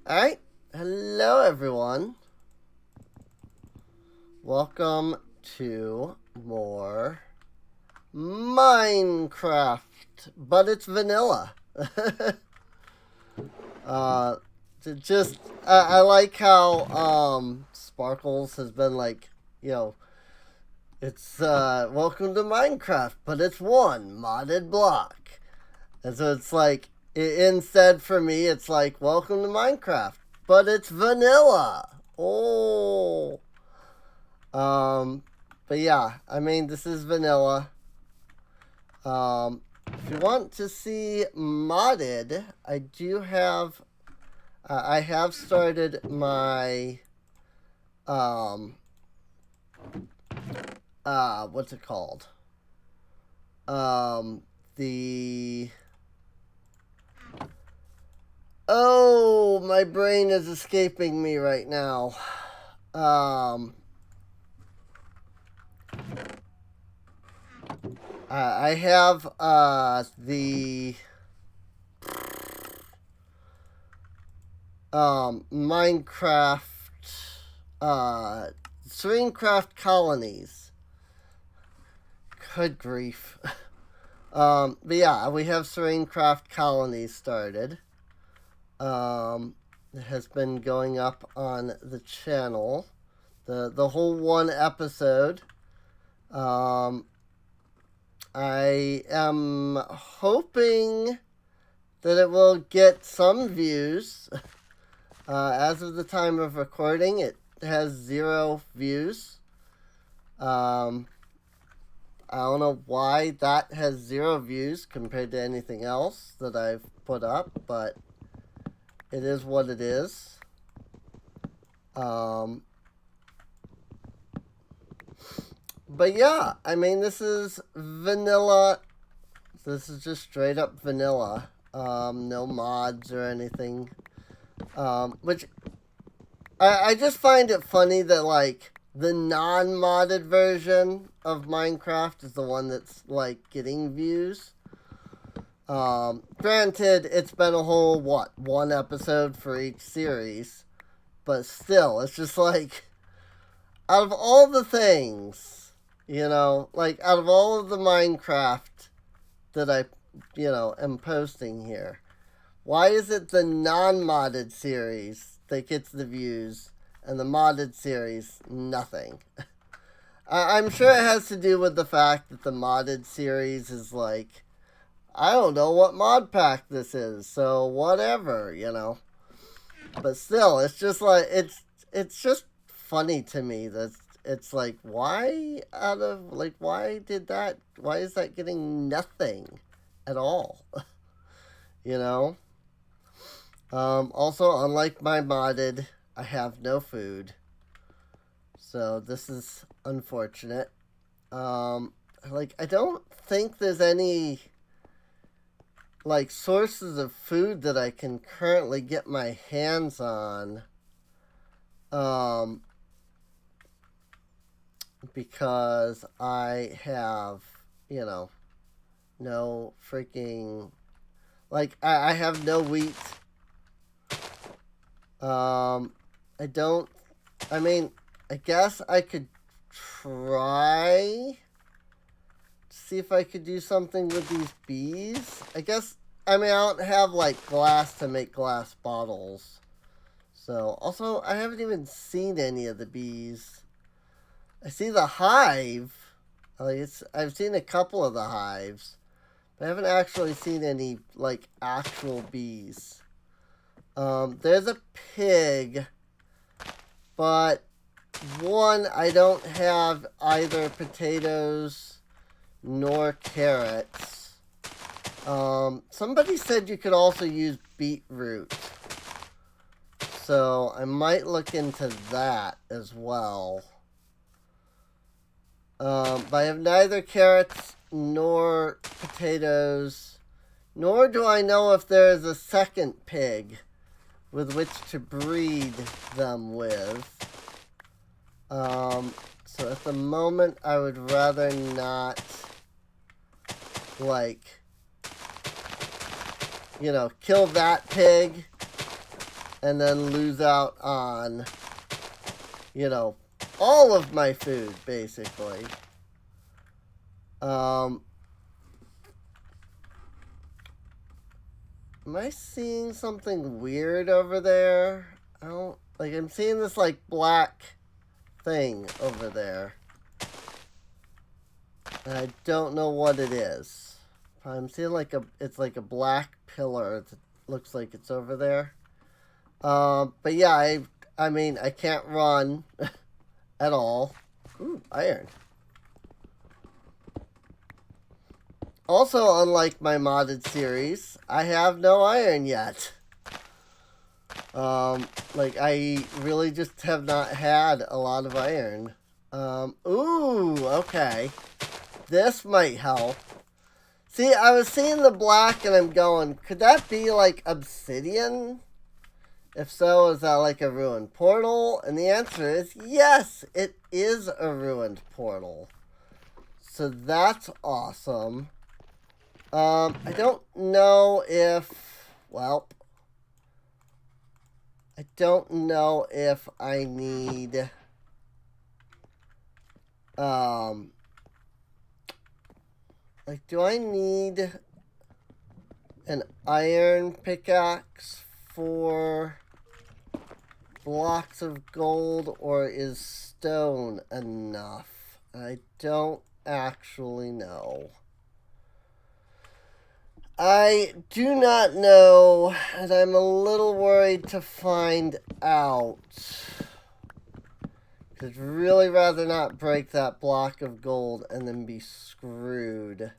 Alright, hello everyone. Welcome to more Minecraft, but it's vanilla. uh, just, I like how, Sparkles has been like, you know, it's, welcome to Minecraft, but it's one modded block. And so it's like, instead for me, it's like, welcome to Minecraft, but it's vanilla. Oh. Um, but yeah, I mean, this is vanilla. If you want to see modded, I do have, I have started my, um, what's it called? The, oh, my brain is escaping me right now. Um, I have the Minecraft Serenecraft colonies. Good grief. But yeah, we have Serenecraft colonies started. It has been going up on the channel. The whole one episode. I am hoping that it will get some views. As of the time of recording, it has 0 views. I don't know why that has 0 views compared to anything else that I've put up, but it is what it is. But yeah, I mean, this is vanilla. This is just straight up vanilla. No mods or anything. Which I just find it funny that, like, the non-modded version of Minecraft is the one that's, like, getting views. Granted, it's been a whole, one episode for each series. But still, it's just like, out of all the things, like, out of all of the Minecraft that I, am posting here, why is it the non-modded series that gets the views and the modded series nothing? I'm sure it has to do with the fact that the modded series is like, I don't know what mod pack this is, so whatever. But still, it's just like, it's just funny to me that it's like, why why is that getting nothing at all? you know? Also, unlike my modded, I have no food. So this is unfortunate. I don't think there's any, like, sources of food that I can currently get my hands on. Because I have, no freaking, like, I have no wheat. I don't, I mean, I guess I could try to see if I could do something with these bees. I guess, I mean, I don't have, like, glass to make glass bottles. So, also, I haven't even seen any of the bees. I see the hive. I've seen a couple of the hives. But I haven't actually seen any, like, actual bees. There's a pig, but one, I don't have either potatoes nor carrots. Somebody said you could also use beetroot. So I might look into that as well. But I have neither carrots nor potatoes, nor do I know if there is a second pig with which to breed them with. So at the moment, I would rather not, like, kill that pig and then lose out on, you know, all of my food, basically. Am I seeing something weird over there? I don't, like, I'm seeing this, like, black thing over there. And I don't know what it is. I'm seeing, like, it's like a black pillar that looks like it's over there. But yeah, I mean, I can't run at all. Ooh, iron. Also, unlike my modded series, I have no iron yet. Like, I really just have not had a lot of iron. Ooh, okay. This might help. See, I was seeing the black and I'm going, could that be like obsidian? If so, is that like a ruined portal? And the answer is yes, it is a ruined portal. So that's awesome. I don't know if, well, I don't know if I need, like, do I need an iron pickaxe for blocks of gold, or is stone enough? I don't actually know. I do not know, and I'm a little worried to find out. I'd really rather not break that block of gold and then be screwed.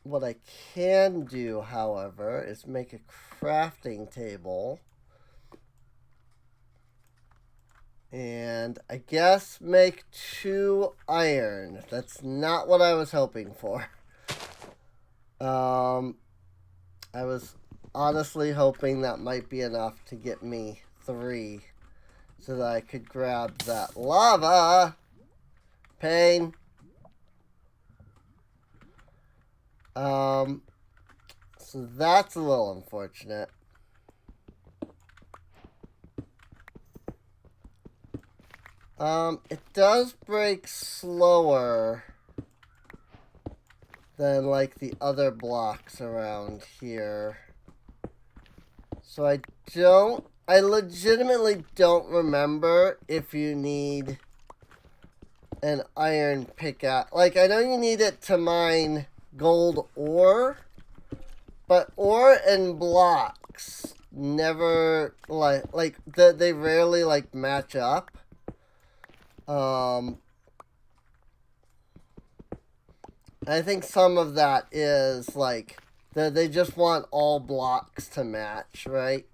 What I can do, however, is make a crafting table. And I guess make 2 iron. That's not what I was hoping for. I was honestly hoping that might be enough to get me 3 so that I could grab that lava. Pain. So that's a little unfortunate. It does break slower than like the other blocks around here. So I legitimately don't remember if you need an iron pickaxe. Like, I know you need it to mine gold ore, but ore and blocks never, they rarely, like, match up. I think some of that is, like, they just want all blocks to match, right?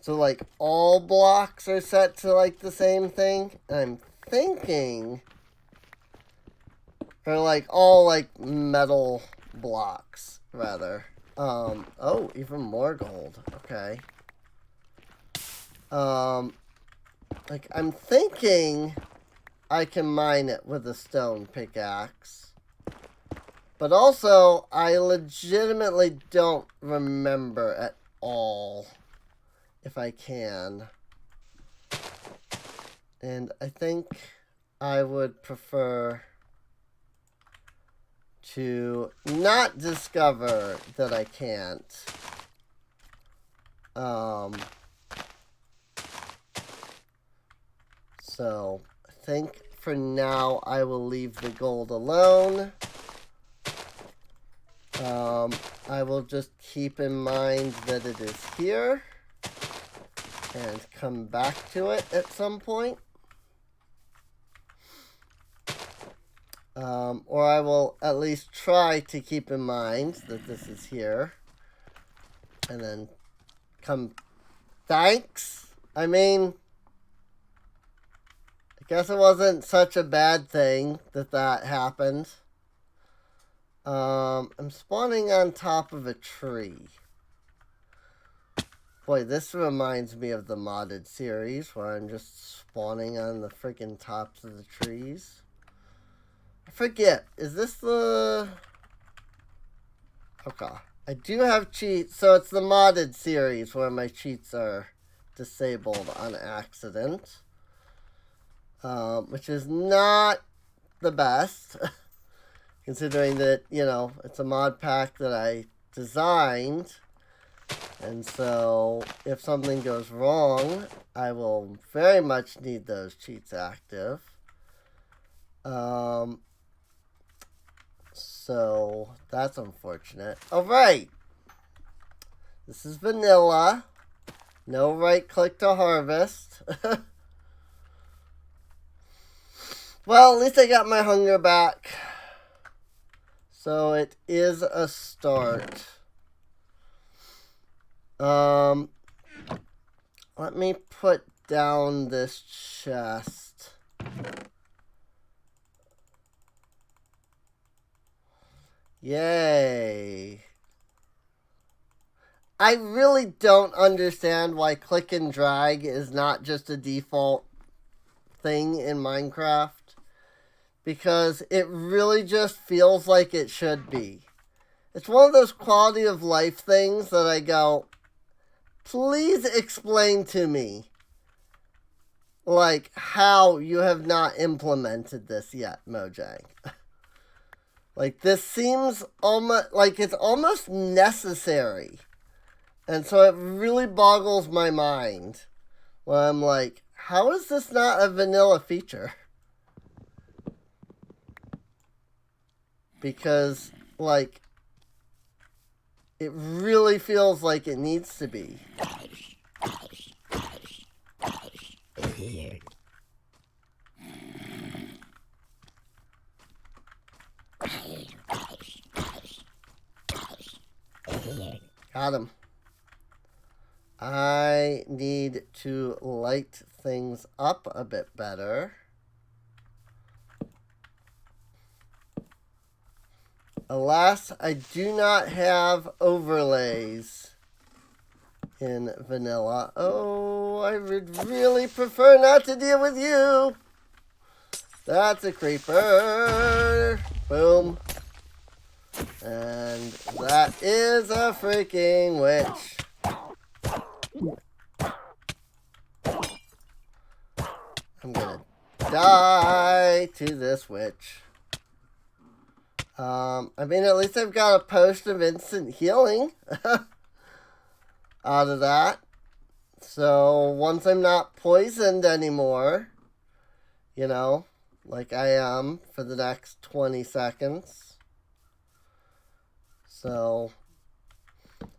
So, like, all blocks are set to, like, the same thing. I'm thinking, or, like, all, like, metal blocks, rather. Oh, even more gold. Okay. Like, I'm thinking I can mine it with a stone pickaxe. But also, I legitimately don't remember at all if I can. And I think I would prefer to not discover that I can't. So, I think for now I will leave the gold alone. I will just keep in mind that it is here and come back to it at some point. Or I will at least try to keep in mind that this is here. And then come... Thanks! I mean... I guess it wasn't such a bad thing that happened. I'm spawning on top of a tree. Boy, this reminds me of the modded series where I'm just spawning on the freaking tops of the trees. I forget, is this the... Okay, I do have cheats, so it's the modded series where my cheats are disabled on accident, which is not the best, considering that, you know, it's a mod pack that I designed, and so if something goes wrong, I will very much need those cheats active. So that's unfortunate. Alright. This is vanilla. No right click to harvest. Well, at least I got my hunger back. So it is a start. Let me put down this chest. Yay. I really don't understand why click and drag is not just a default thing in Minecraft, because it really just feels like it should be. It's one of those quality of life things that I go, please explain to me, like, how you have not implemented this yet, Mojang. Like, this seems almost like it's almost necessary. And so it really boggles my mind when I'm like, how is this not a vanilla feature? Because, like, it really feels like it needs to be. Got him. I need to light things up a bit better. Alas, I do not have overlays in vanilla. Oh, I would really prefer not to deal with you. That's a creeper. Boom. And that is a freaking witch. I'm gonna die to this witch. I mean, at least I've got a potion of instant healing out of that. So once I'm not poisoned anymore, you know, like I am for the next 20 seconds. So,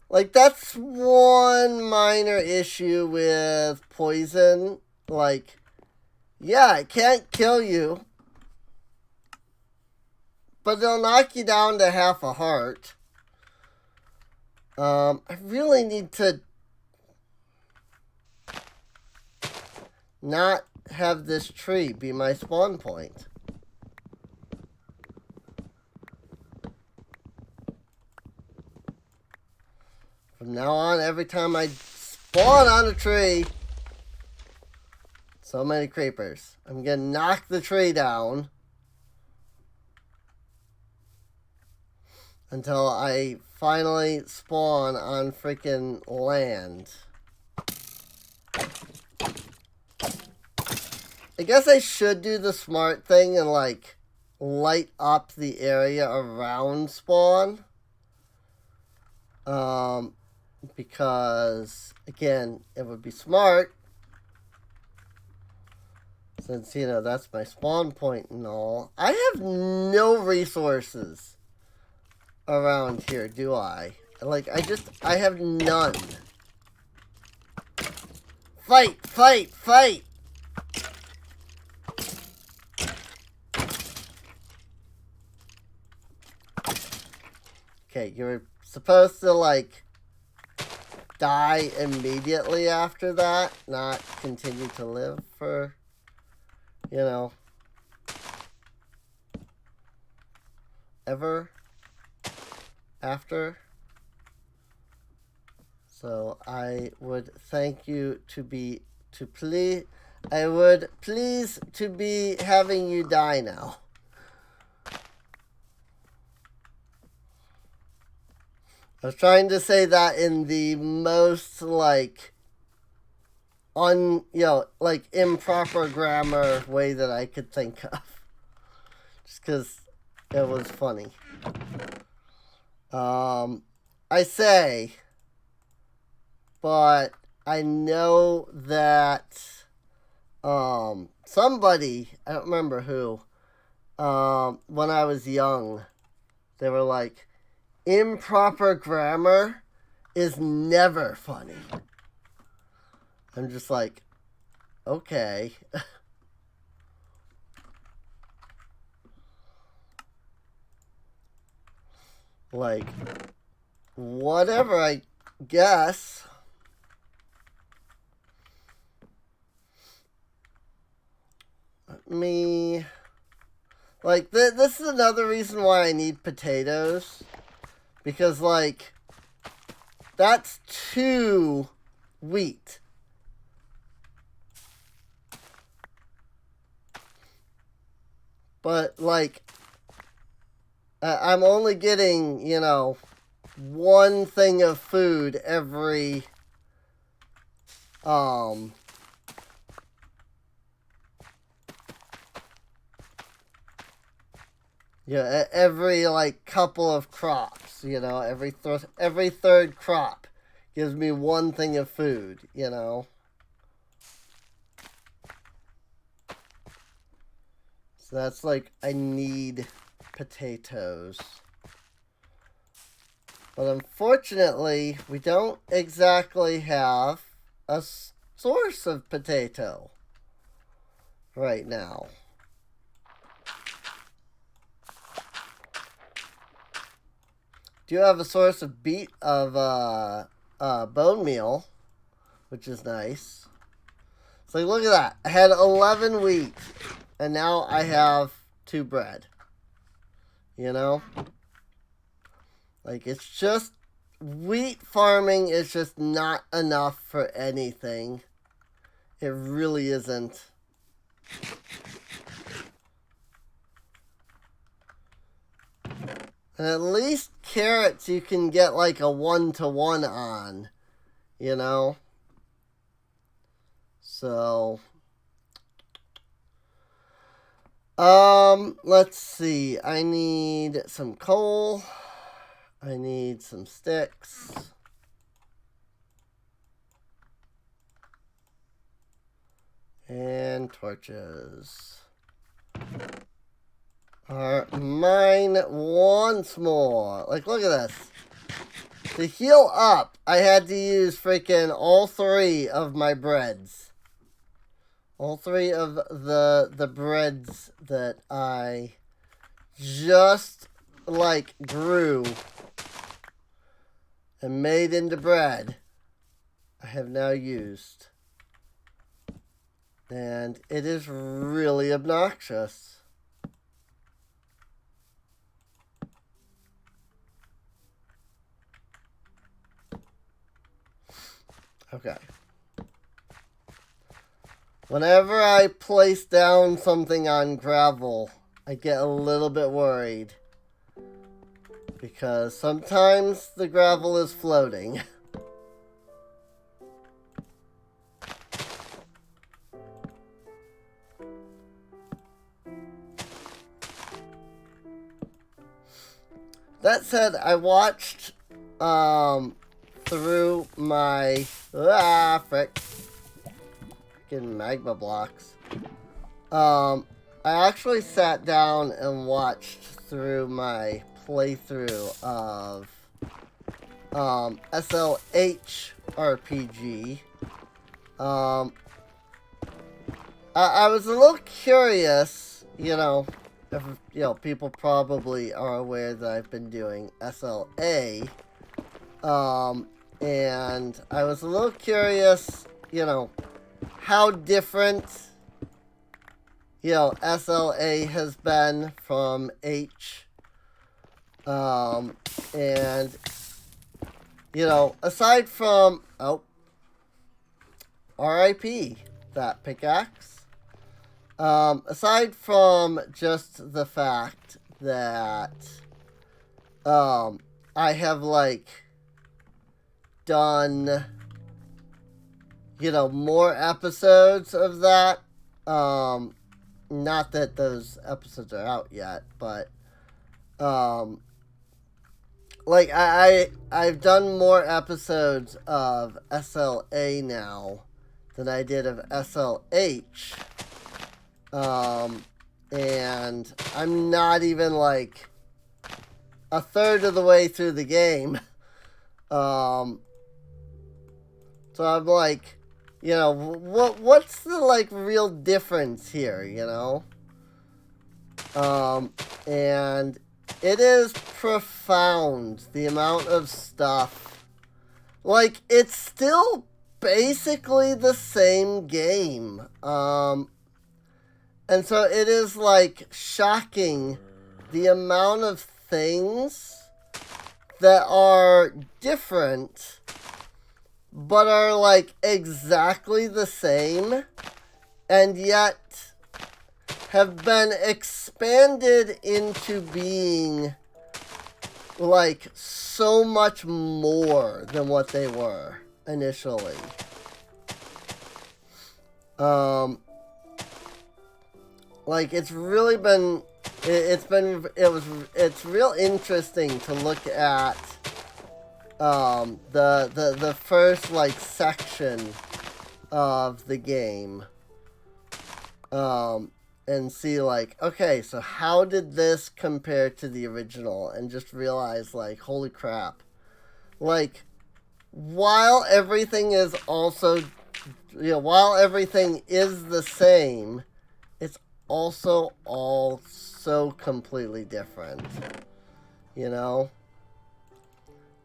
like, that's one minor issue with poison. Like, yeah, it can't kill you, but it'll knock you down to half a heart. I really need to not have this tree be my spawn point. From now on, every time I spawn on a tree, so many creepers, I'm gonna knock the tree down until I finally spawn on freaking land. I guess I should do the smart thing and, like, light up the area around spawn. Because, again, it would be smart, since, you know, that's my spawn point and all. I have no resources around here, do I? Like, I have none. Fight, fight, fight! Okay, you're supposed to, like, die immediately after that, not continue to live for, you know, ever after. So I would thank you I would please to be having you die now. I was trying to say that in the most, like, like, improper grammar way that I could think of. Just because it was funny. I say, but I know that somebody, I don't remember who, when I was young, they were like, improper grammar is never funny. I'm just like, okay. Like, whatever, I guess. Me. Like, this is another reason why I need potatoes. Because, like, that's 2 wheat. But, like, I'm only getting, 1 thing of food every, every, like, couple of crops, every third crop gives me 1 thing of food, So that's like, I need potatoes. But unfortunately, we don't exactly have a source of potato right now. Do have a source of bone meal, which is nice. So look at that. I had 11 wheat, and now I have 2 bread. Like, it's just, wheat farming is just not enough for anything. It really isn't. And at least carrots you can get like a 1-to-1 on, So, let's see. I need some coal. I need some sticks. And torches. Are mine once more. Like, look at this. To heal up, I had to use freaking all 3 of my breads. All 3 of the breads that I just, like, grew and made into bread, I have now used. And it is really obnoxious. Okay. Whenever I place down something on gravel, I get a little bit worried. Because sometimes the gravel is floating. That said, I watched through my frick getting magma blocks. I actually sat down and watched through my playthrough of SLH RPG. I was a little curious, if, people probably are aware that I've been doing SLA. And I was a little curious, how different, SLA has been from H. And, aside from, RIP, that pickaxe. Aside from just the fact that, I have, like, done, more episodes of that. Not that those episodes are out yet, but like I've done more episodes of SLA now than I did of SLH. And I'm not even like a third of the way through the game. So I'm like, what's the like real difference here, and it is profound, the amount of stuff. Like, it's still basically the same game. And so it is like shocking the amount of things that are different but are like exactly the same and yet have been expanded into being like so much more than what they were initially. Like, it's really been, it's real interesting to look at the first like section of the game, and see like, okay, so how did this compare to the original, and just realize like, holy crap, like, while everything is also, while everything is the same, it's also all so completely different, And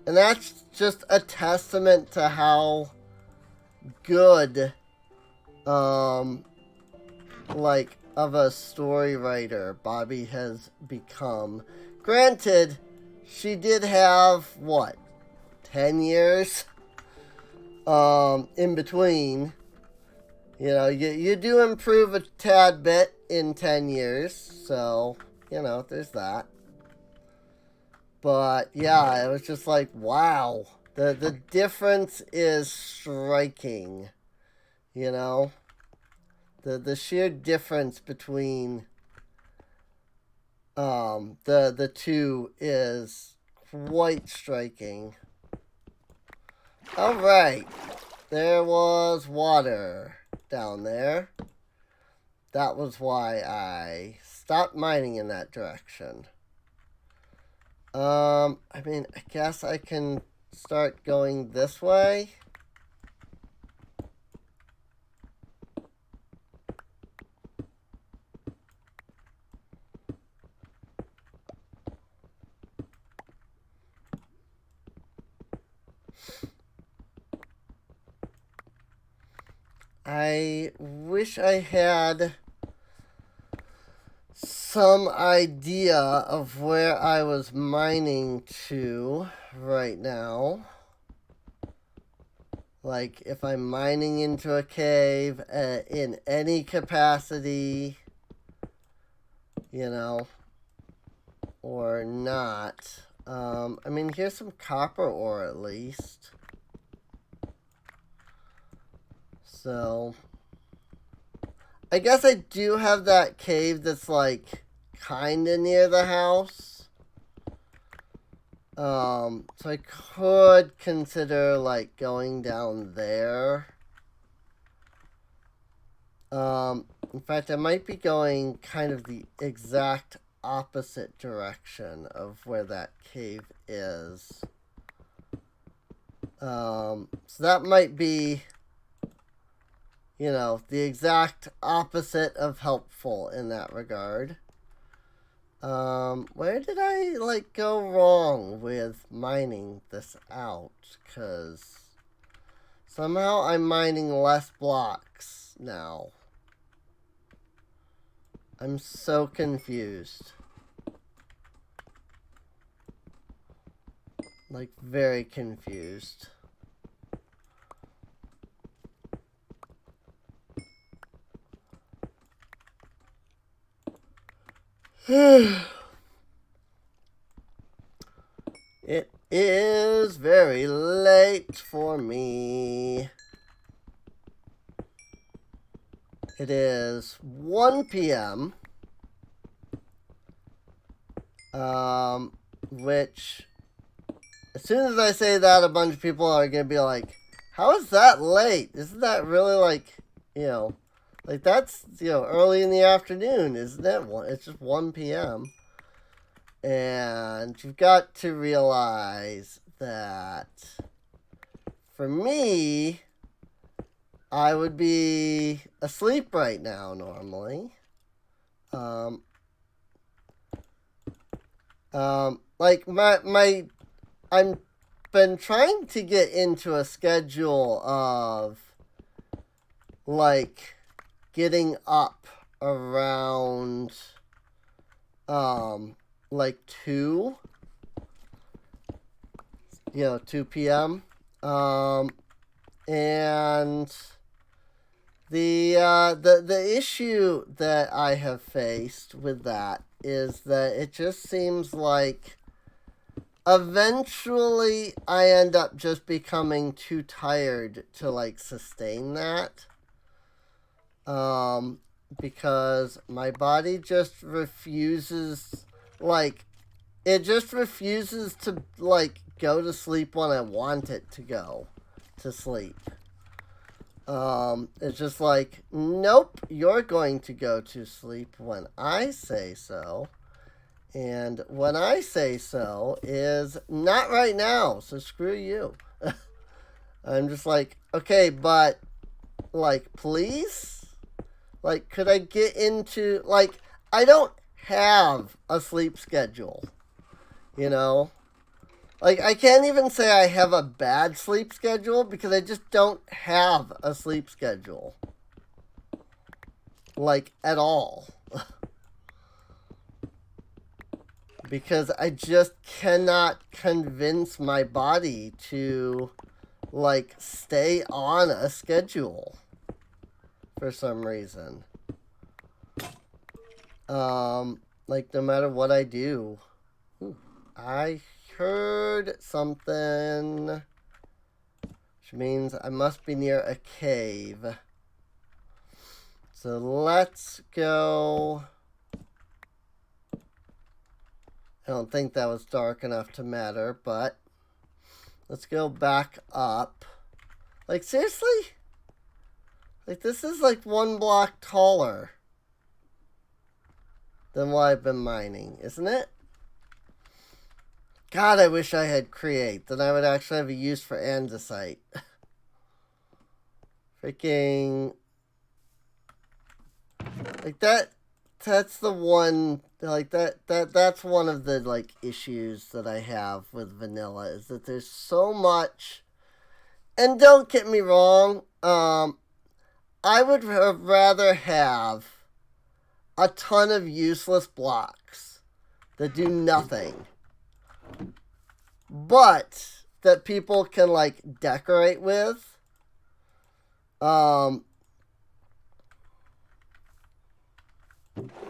that's just a testament to how good, like, of a story writer Bobby has become. Granted, she did have, 10 years, in between. You do improve a tad bit in 10 years, so, there's that. But, yeah, it was just like, wow. The difference is striking, The sheer difference between the two is quite striking. Alright. There was water down there. That was why I stopped mining in that direction. I mean, I guess I can start going this way. I wish I had some idea of where I was mining to right now. Like, if I'm mining into a cave in any capacity, or not. I mean, here's some copper ore at least. So, I guess I do have that cave that's like kinda near the house. So I could consider like going down there. In fact, I might be going kind of the exact opposite direction of where that cave is. So that might be, the exact opposite of helpful in that regard. Where did I, like, go wrong with mining this out? Because somehow I'm mining less blocks now. I'm so confused. Like, very confused. It is very late for me. It is 1 p.m. Which, as soon as I say that, a bunch of people are going to be like, how is that late? Isn't that really like, like that's, early in the afternoon, isn't it? It's just 1 p.m. And you've got to realize that for me, I would be asleep right now normally. Like I'm been trying to get into a schedule of like getting up around like 2 p.m. And the issue that I have faced with that is that it just seems like eventually I end up just becoming too tired to like sustain that. Because my body just refuses, like, it just refuses to like go to sleep when I want it to go to sleep. It's just like, nope, you're going to go to sleep when I say so. And when I say so is not right now, so screw you. I'm just like, okay, but, like, please? Like, could I get into, like, I don't have a sleep schedule, Like, I can't even say I have a bad sleep schedule because I just don't have a sleep schedule. Like, at all. Because I just cannot convince my body to, like, stay on a schedule for some reason. Like, no matter what I do. Ooh, I heard something, which means I must be near a cave. So let's go. I don't think that was dark enough to matter, but let's go back up. Like, seriously? Like, this is like 1 block taller than what I've been mining, isn't it? God, I wish I had create. Then I would actually have a use for andesite. Freaking. Like, that's the one, like, that's one of the, like, issues that I have with vanilla, is that there's so much, and don't get me wrong, I would rather have a ton of useless blocks that do nothing, but that people can, like, decorate with,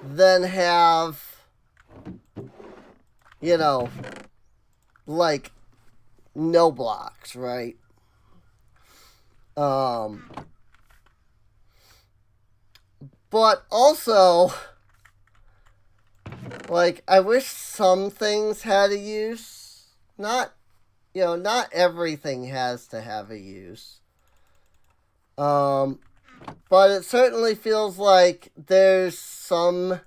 than have, like, no blocks, right? But also, like, I wish some things had a use. Not everything has to have a use. But it certainly feels like there's some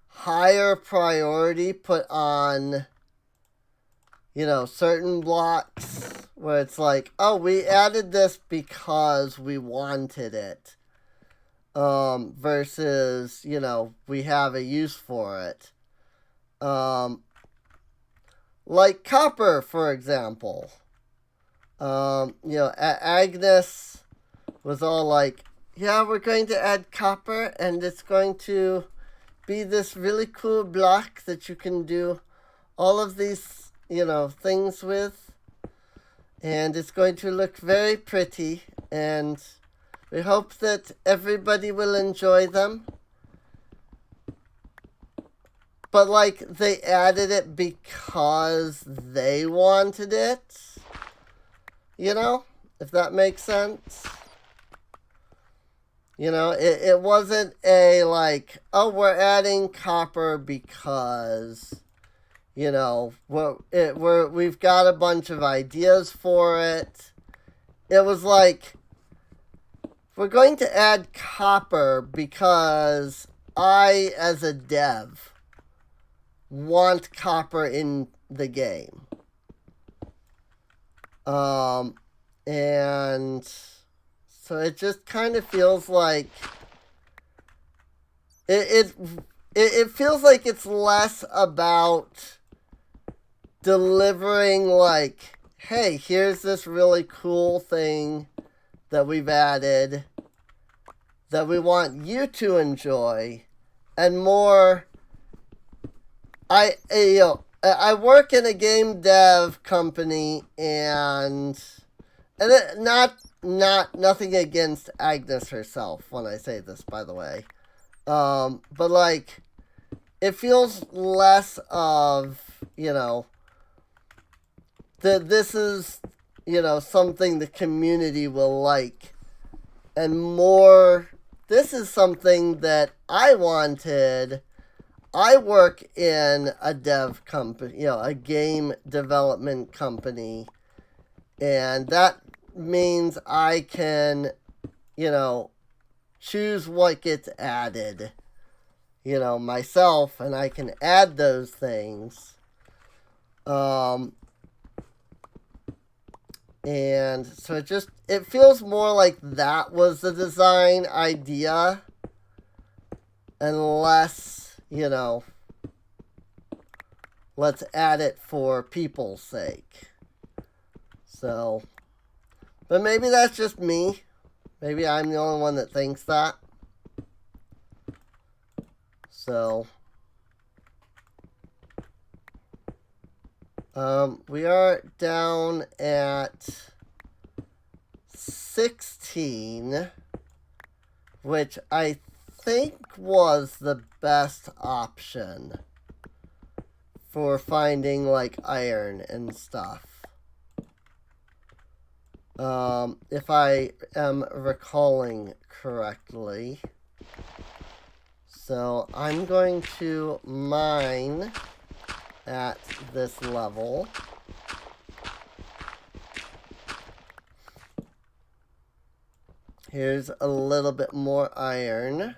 higher priority put on, certain blocks where it's like, oh, we added this because we wanted it. Versus, we have a use for it. Like copper, for example. Agnes was all like, yeah, we're going to add copper, and it's going to be this really cool block that you can do all of these, things with. And it's going to look very pretty, and we hope that everybody will enjoy them. but like they added it because they wanted it. You know, if that makes sense. You know, it wasn't a like, oh, we're adding copper because, you know, we've got a bunch of ideas for it. It was like, we're going to add copper because I, as a dev, want copper in the game. And so it just kind of feels like it feels like it's less about delivering like, hey, here's this really cool thing that we've added that we want you to enjoy, and more, I work in a game dev company, and nothing against Agnes herself when I say this, by the way, but like, it feels less of, you know, that this is, you know, something the community will like, and more, this is something that I wanted. I work in a dev company, you know, a game development company, and that means I can, you know, choose what gets added, you know, myself, and I can add those things. And so it feels more like that was the design idea, and less, you know, let's add it for people's sake. So, but maybe that's just me. Maybe I'm the only one that thinks that. So, we are down at 16, which I think was the best option for finding like iron and stuff. If I am recalling correctly. So I'm going to mine at this level. Here's a little bit more iron.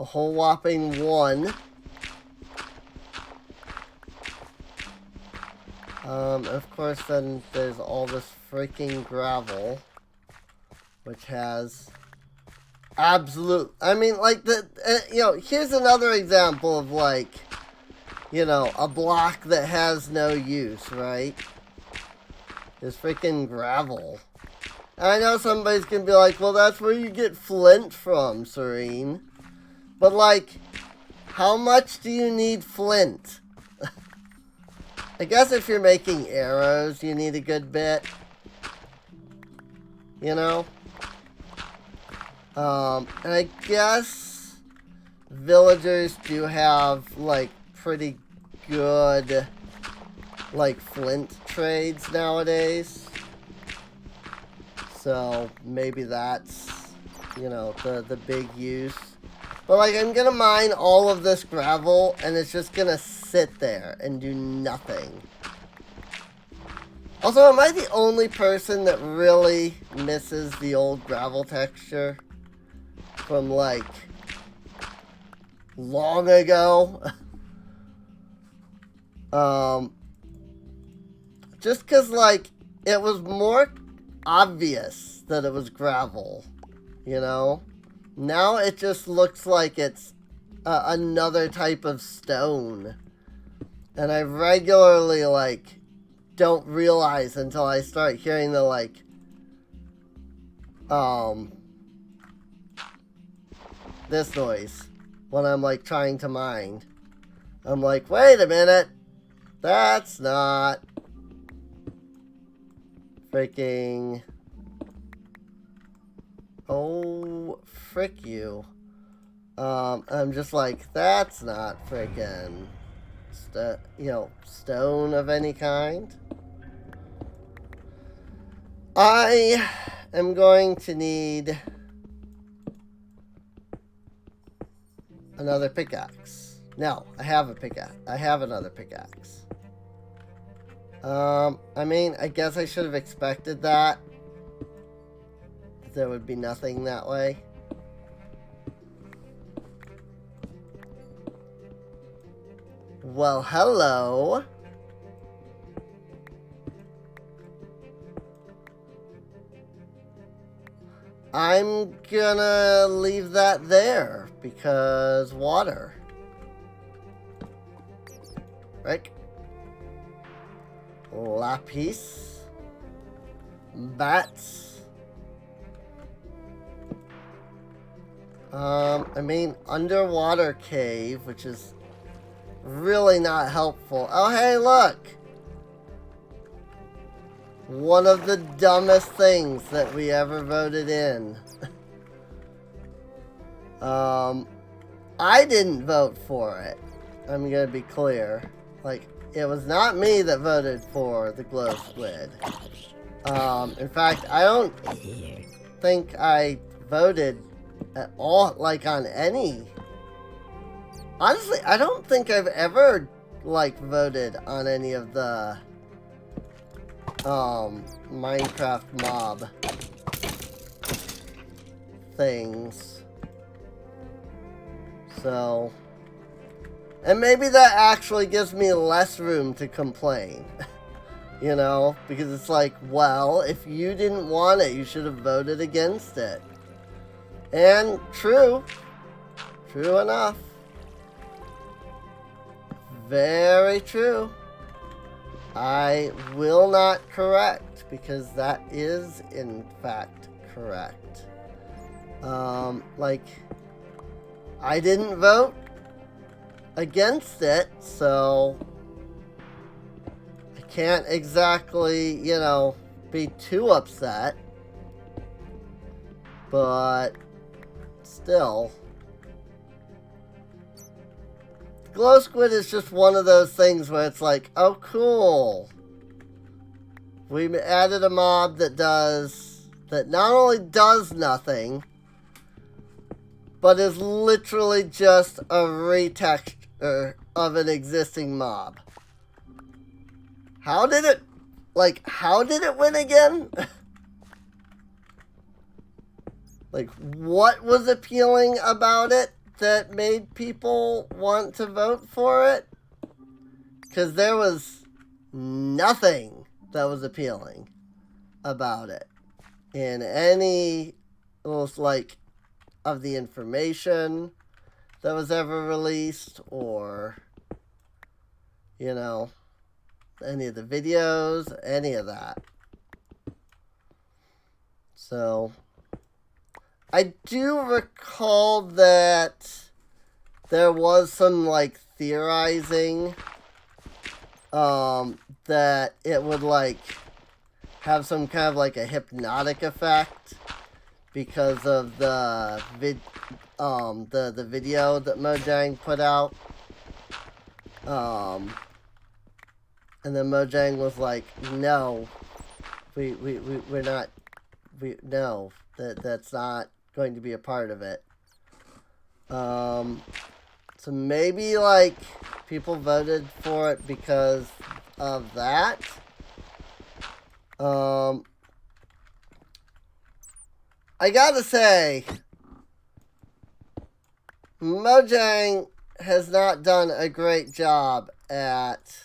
A whole whopping 1. Of course, then there's all this freaking gravel, which has absolute, I mean, like, you know, here's another example of, like, you know, a block that has no use, right? This freaking gravel. And I know somebody's gonna be like, well, that's where you get flint from, Serene. But, like, how much do you need flint? I guess if you're making arrows, you need a good bit. You know? And I guess villagers do have, like, pretty good, like, flint trades nowadays. So, maybe that's, you know, the big use. But, like, I'm gonna mine all of this gravel, and it's just gonna sit there and do nothing. Also, am I the only person that really misses the old gravel texture from, like, long ago? Just because, like, it was more obvious that it was gravel, you know? Now it just looks like it's another type of stone. And I regularly, like, don't realize until I start hearing the, like, this noise when I'm, like, trying to mine. I'm like, wait a minute. That's not freaking... Oh, frick you. I'm just like, that's not freaking, stone of any kind. I am going to need another pickaxe. No, I have a pickaxe. I have another pickaxe. I mean, I guess I should have expected that. There would be nothing that way. Well, hello. I'm gonna leave that there because water. Right? Lapis. Bats. I mean, underwater cave, which is really not helpful. Oh, hey, look! One of the dumbest things that we ever voted in. I didn't vote for it. I'm gonna be clear. Like, it was not me that voted for the glow squid. In fact, I don't think I voted at all, like, on any. Honestly, I don't think I've ever, like, voted on any of the Minecraft mob things. So, and maybe that actually gives me less room to complain. You know, because it's like, well, if you didn't want it, you should have voted against it. And true enough. Very true. I will not correct, because that is, in fact, correct. Like, I didn't vote against it, so I can't exactly, be too upset. But still, glow squid is just one of those things where it's like, oh cool, we added a mob that not only does nothing, but is literally just a retexture of an existing mob. How did it win again? Like, what was appealing about it that made people want to vote for it? Because there was nothing that was appealing about it in any, like, of the information that was ever released, or, any of the videos, any of that. So I do recall that there was some, like, theorizing that it would, like, have some kind of, like, a hypnotic effect because of the video that Mojang put out. And then Mojang was like, no, we're not, no, that's not going to be a part of it. So maybe, like, people voted for it because of that. I gotta say, Mojang has not done a great job at,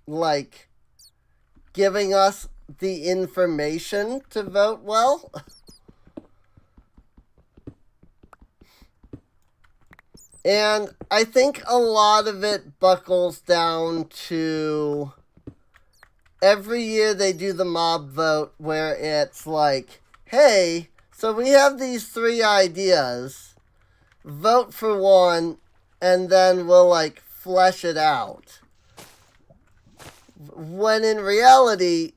like, giving us the information to vote well. And I think a lot of it buckles down to every year they do the mob vote where it's like, hey, so we have these 3 ideas, vote for one, and then we'll, like, flesh it out. When in reality,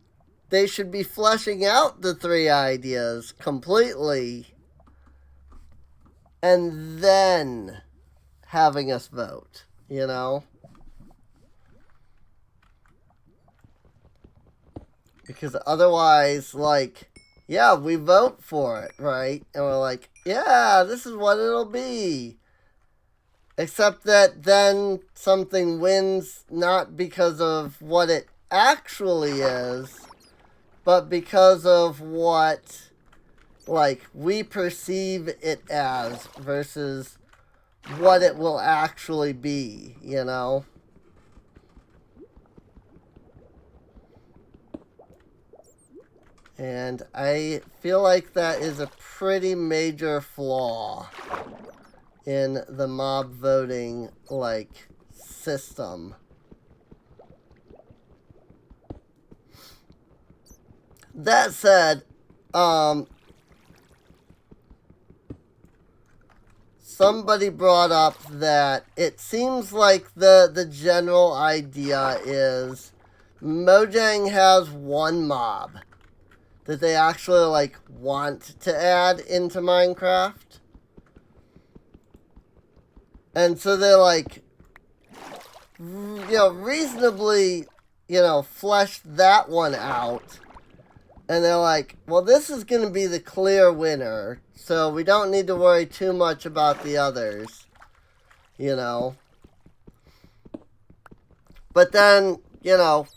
they should be fleshing out the 3 ideas completely and then having us vote, you know? Because otherwise, like, yeah, we vote for it, right? And we're like, yeah, this is what it'll be. Except that then something wins not because of what it actually is, but because of what, like, we perceive it as versus what it will actually be, you know? And I feel like that is a pretty major flaw in the mob voting, like, system. That said, somebody brought up that it seems like the general idea is Mojang has one mob that they actually, like, want to add into Minecraft. And so they're, like, reasonably, flesh that one out. And they're like, well, this is going to be the clear winner, so we don't need to worry too much about the others, But then, that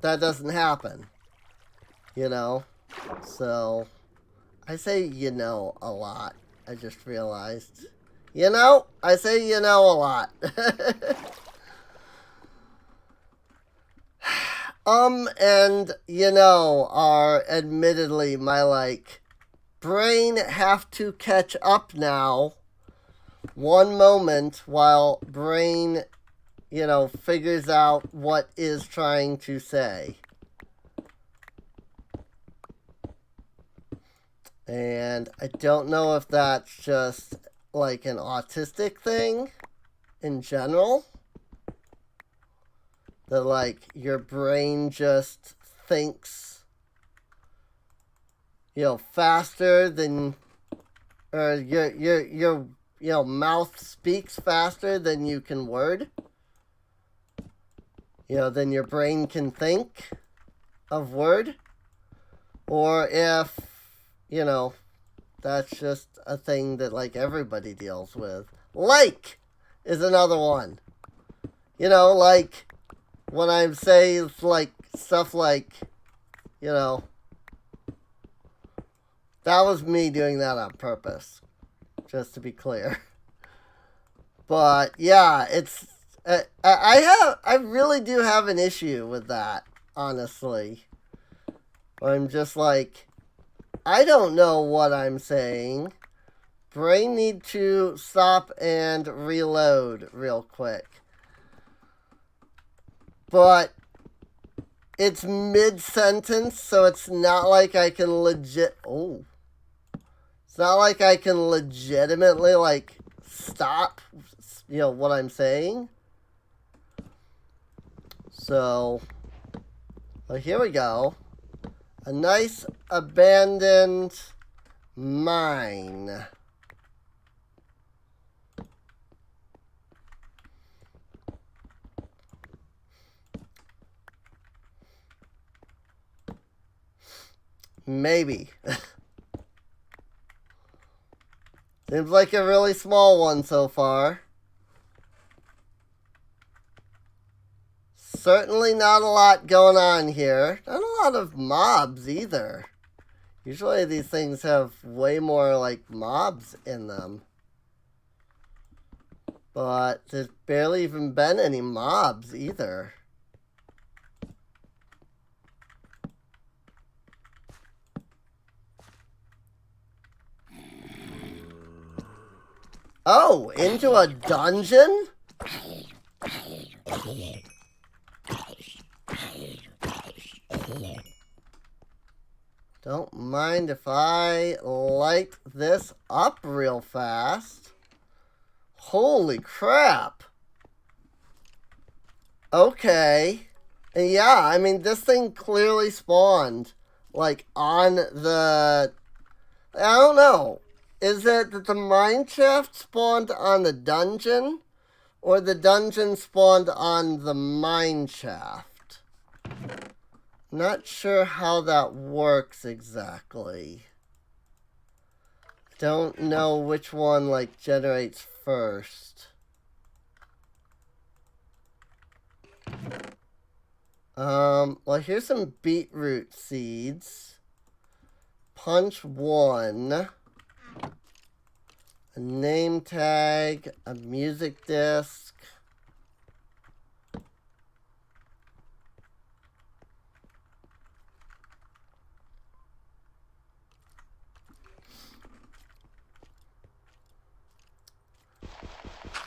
doesn't happen, So, I say a lot. I just realized. I say a lot. And, are admittedly my, like, brain have to catch up now one moment while brain, figures out what is trying to say. And I don't know if that's just, like, an autistic thing in general. That, like, your brain just thinks, faster than, or your mouth speaks faster than you can word. Than your brain can think of word. Or if, that's just a thing that, like, everybody deals with. Like is another one. Like, when I'm saying, like, stuff like, that was me doing that on purpose, just to be clear. But, yeah, it's, I really do have an issue with that, honestly. I'm just like, I don't know what I'm saying. Brain need to stop and reload real quick. But it's mid-sentence, so it's not like I can It's not like I can legitimately, like, stop, what I'm saying. So, well, here we go. A nice abandoned mine. Maybe. Seems like a really small one so far. Certainly not a lot going on here. Not a lot of mobs either. Usually these things have way more, like, mobs in them. But there's barely even been any mobs either. Oh, into a dungeon? Don't mind if I light this up real fast. Holy crap. Okay. And yeah, I mean, this thing clearly spawned, like, on the... I don't know. is it that the mine shaft spawned on the dungeon, or the dungeon spawned on the mine shaft? Not sure how that works exactly. Don't know which one, like, generates first. Well, here's some beetroot seeds. Punch 1. A name tag. A music disc.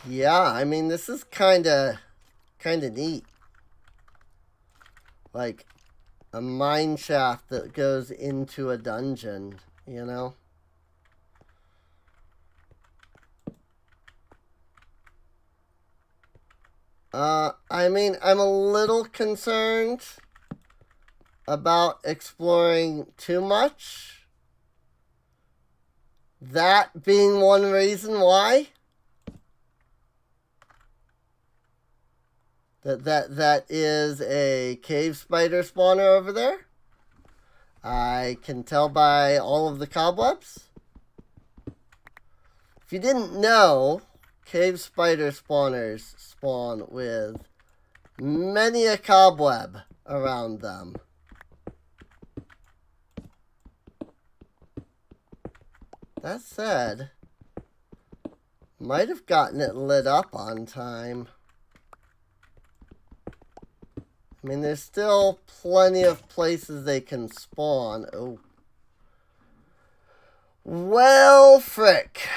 Yeah, I mean, this is kind of neat. Like, a mine shaft that goes into a dungeon, you know? I mean, I'm a little concerned about exploring too much. That being one reason why. That is a cave spider spawner over there. I can tell by all of the cobwebs. If you didn't know, cave spider spawners spawn with many a cobweb around them. That said, might have gotten it lit up on time. I mean, there's still plenty of places they can spawn. Oh. Well, frick.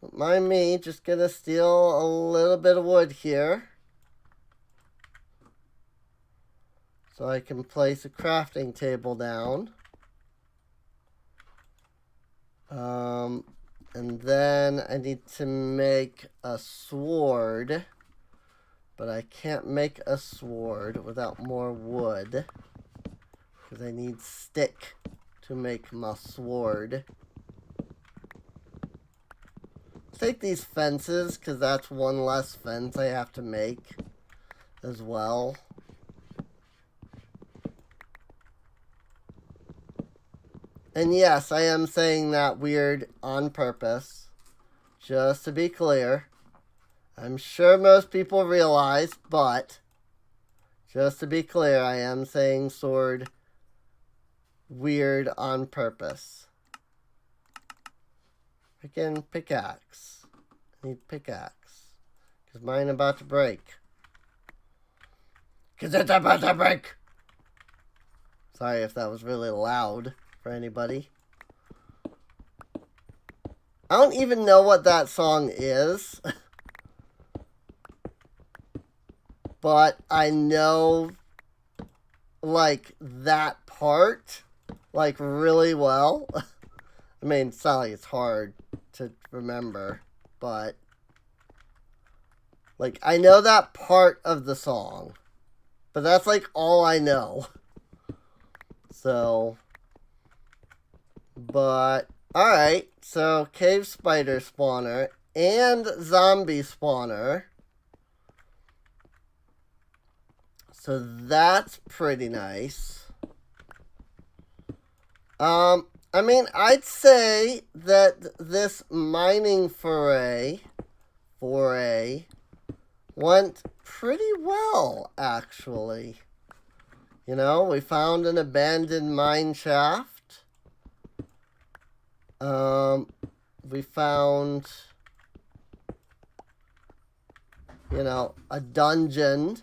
Don't mind me, just gonna steal a little bit of wood here. So I can place a crafting table down. And then I need to make a sword. But I can't make a sword without more wood. Because I need stick to make my sword. Take these fences, because that's one less fence I have to make as well. And yes, I am saying that weird on purpose. Just to be clear. I'm sure most people realize, but just to be clear, I am saying sword weird on purpose. Freaking pickaxe. I need pickaxe. Because mine about to break. Because it's about to break! Sorry if that was really loud for anybody. I don't even know what that song is. But I know, like, that part, like, really well. I mean, it's not like it's hard to remember, but, like, I know that part of the song. But that's, like, all I know. So, but, alright. So, cave spider spawner and zombie spawner. So that's pretty nice. I mean, I'd say that this mining foray went pretty well, actually. You know, we found an abandoned mine shaft. We found, you know, a dungeon.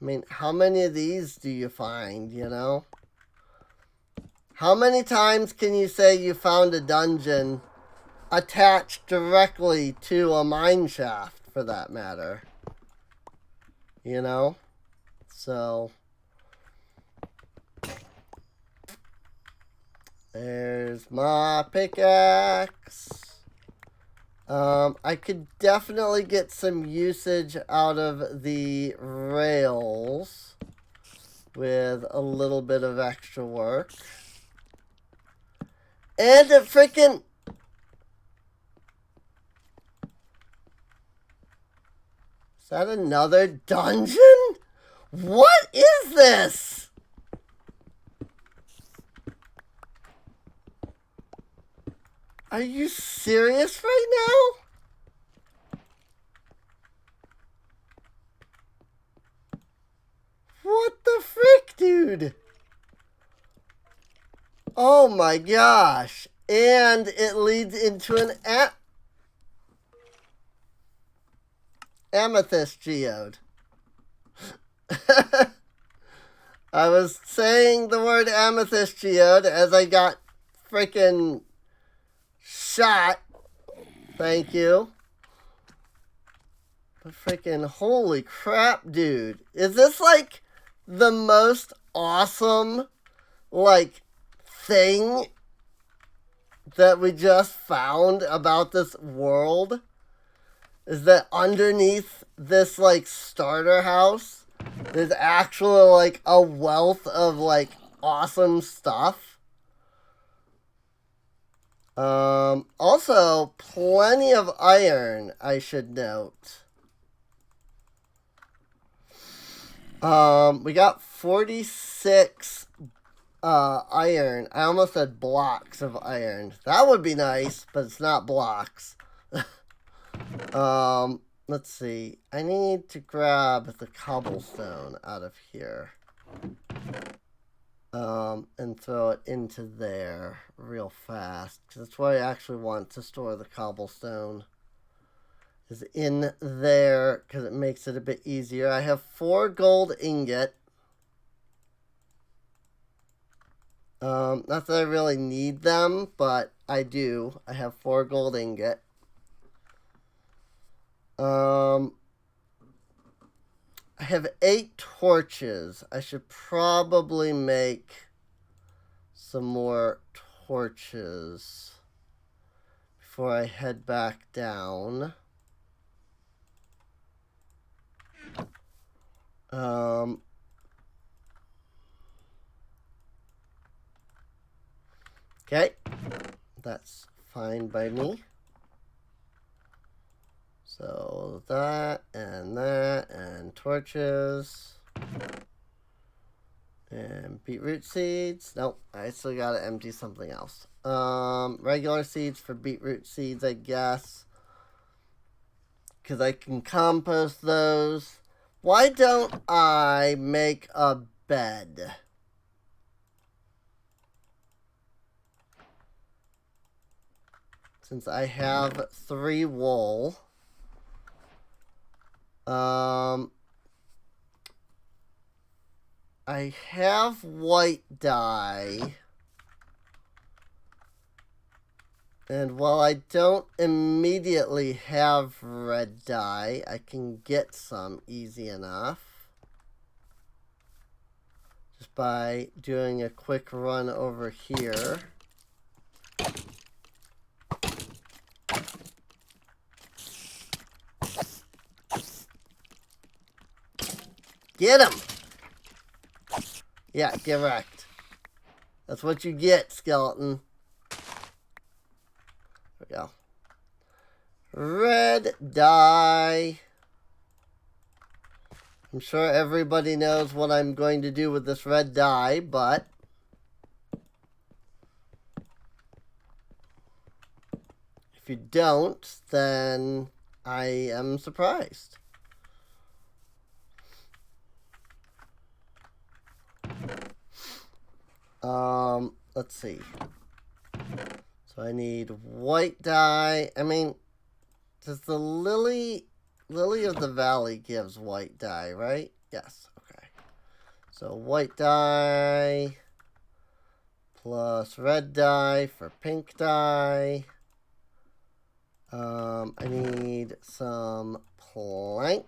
I mean, how many of these do you find, you know? How many times can you say you found a dungeon attached directly to a mine shaft, for that matter? You know? So, there's my pickaxe. I could definitely get some usage out of the rails with a little bit of extra work. And it freaking... Is that another dungeon? What is this? Are you serious right now? What the frick, dude? Oh my gosh. And it leads into an amethyst geode. I was saying the word amethyst geode as I got freaking shot. Thank you. But freaking holy crap, dude. Is this like the most awesome like thing that we just found about this world? Is that underneath this like starter house there's actually like a wealth of like awesome stuff. Also plenty of iron, I should note. We got 46 iron. I almost said blocks of iron. That would be nice, but it's not blocks. Let's see. I need to grab the cobblestone out of here. And throw it into there real fast. Because that's where I actually want to store the cobblestone. Is in there, because it makes it a bit easier. I have 4 gold ingot. Not that I really need them, but I do. I have 4 gold ingot. I have 8 torches. I should probably make some more torches before I head back down. Okay, that's fine by me. So that and torches and beetroot seeds. Nope, I still gotta empty something else. Regular seeds for beetroot seeds, I guess, because I can compost those. Why don't I make a bed? Since I have 3 wool. I have white dye. And while I don't immediately have red dye, I can get some easy enough. Just by doing a quick run over here. Get him! Yeah, get wrecked. That's what you get, skeleton. There we go. Red dye. I'm sure everybody knows what I'm going to do with this red dye, but if you don't, then I am surprised. Let's see. So I need white dye. I mean, does the Lily of the Valley gives white dye, right? Yes, okay. So white dye plus red dye for pink dye. I need some plank.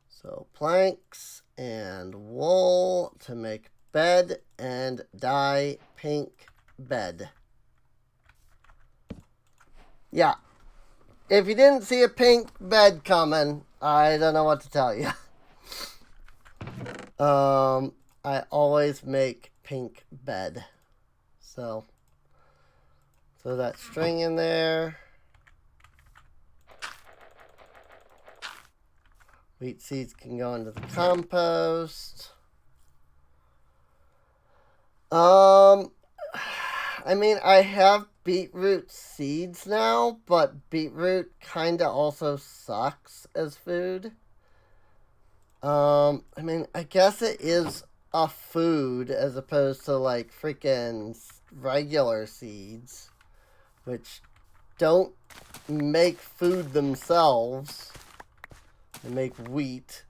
So planks and wool to make bed and dye pink bed. Yeah. If you didn't see a pink bed coming, I don't know what to tell you. I always make pink bed. So throw that string in there. Wheat seeds can go into the compost. I mean, I have beetroot seeds now, but beetroot kind of also sucks as food. I mean, I guess it is a food as opposed to like freaking regular seeds, which don't make food themselves. They make wheat,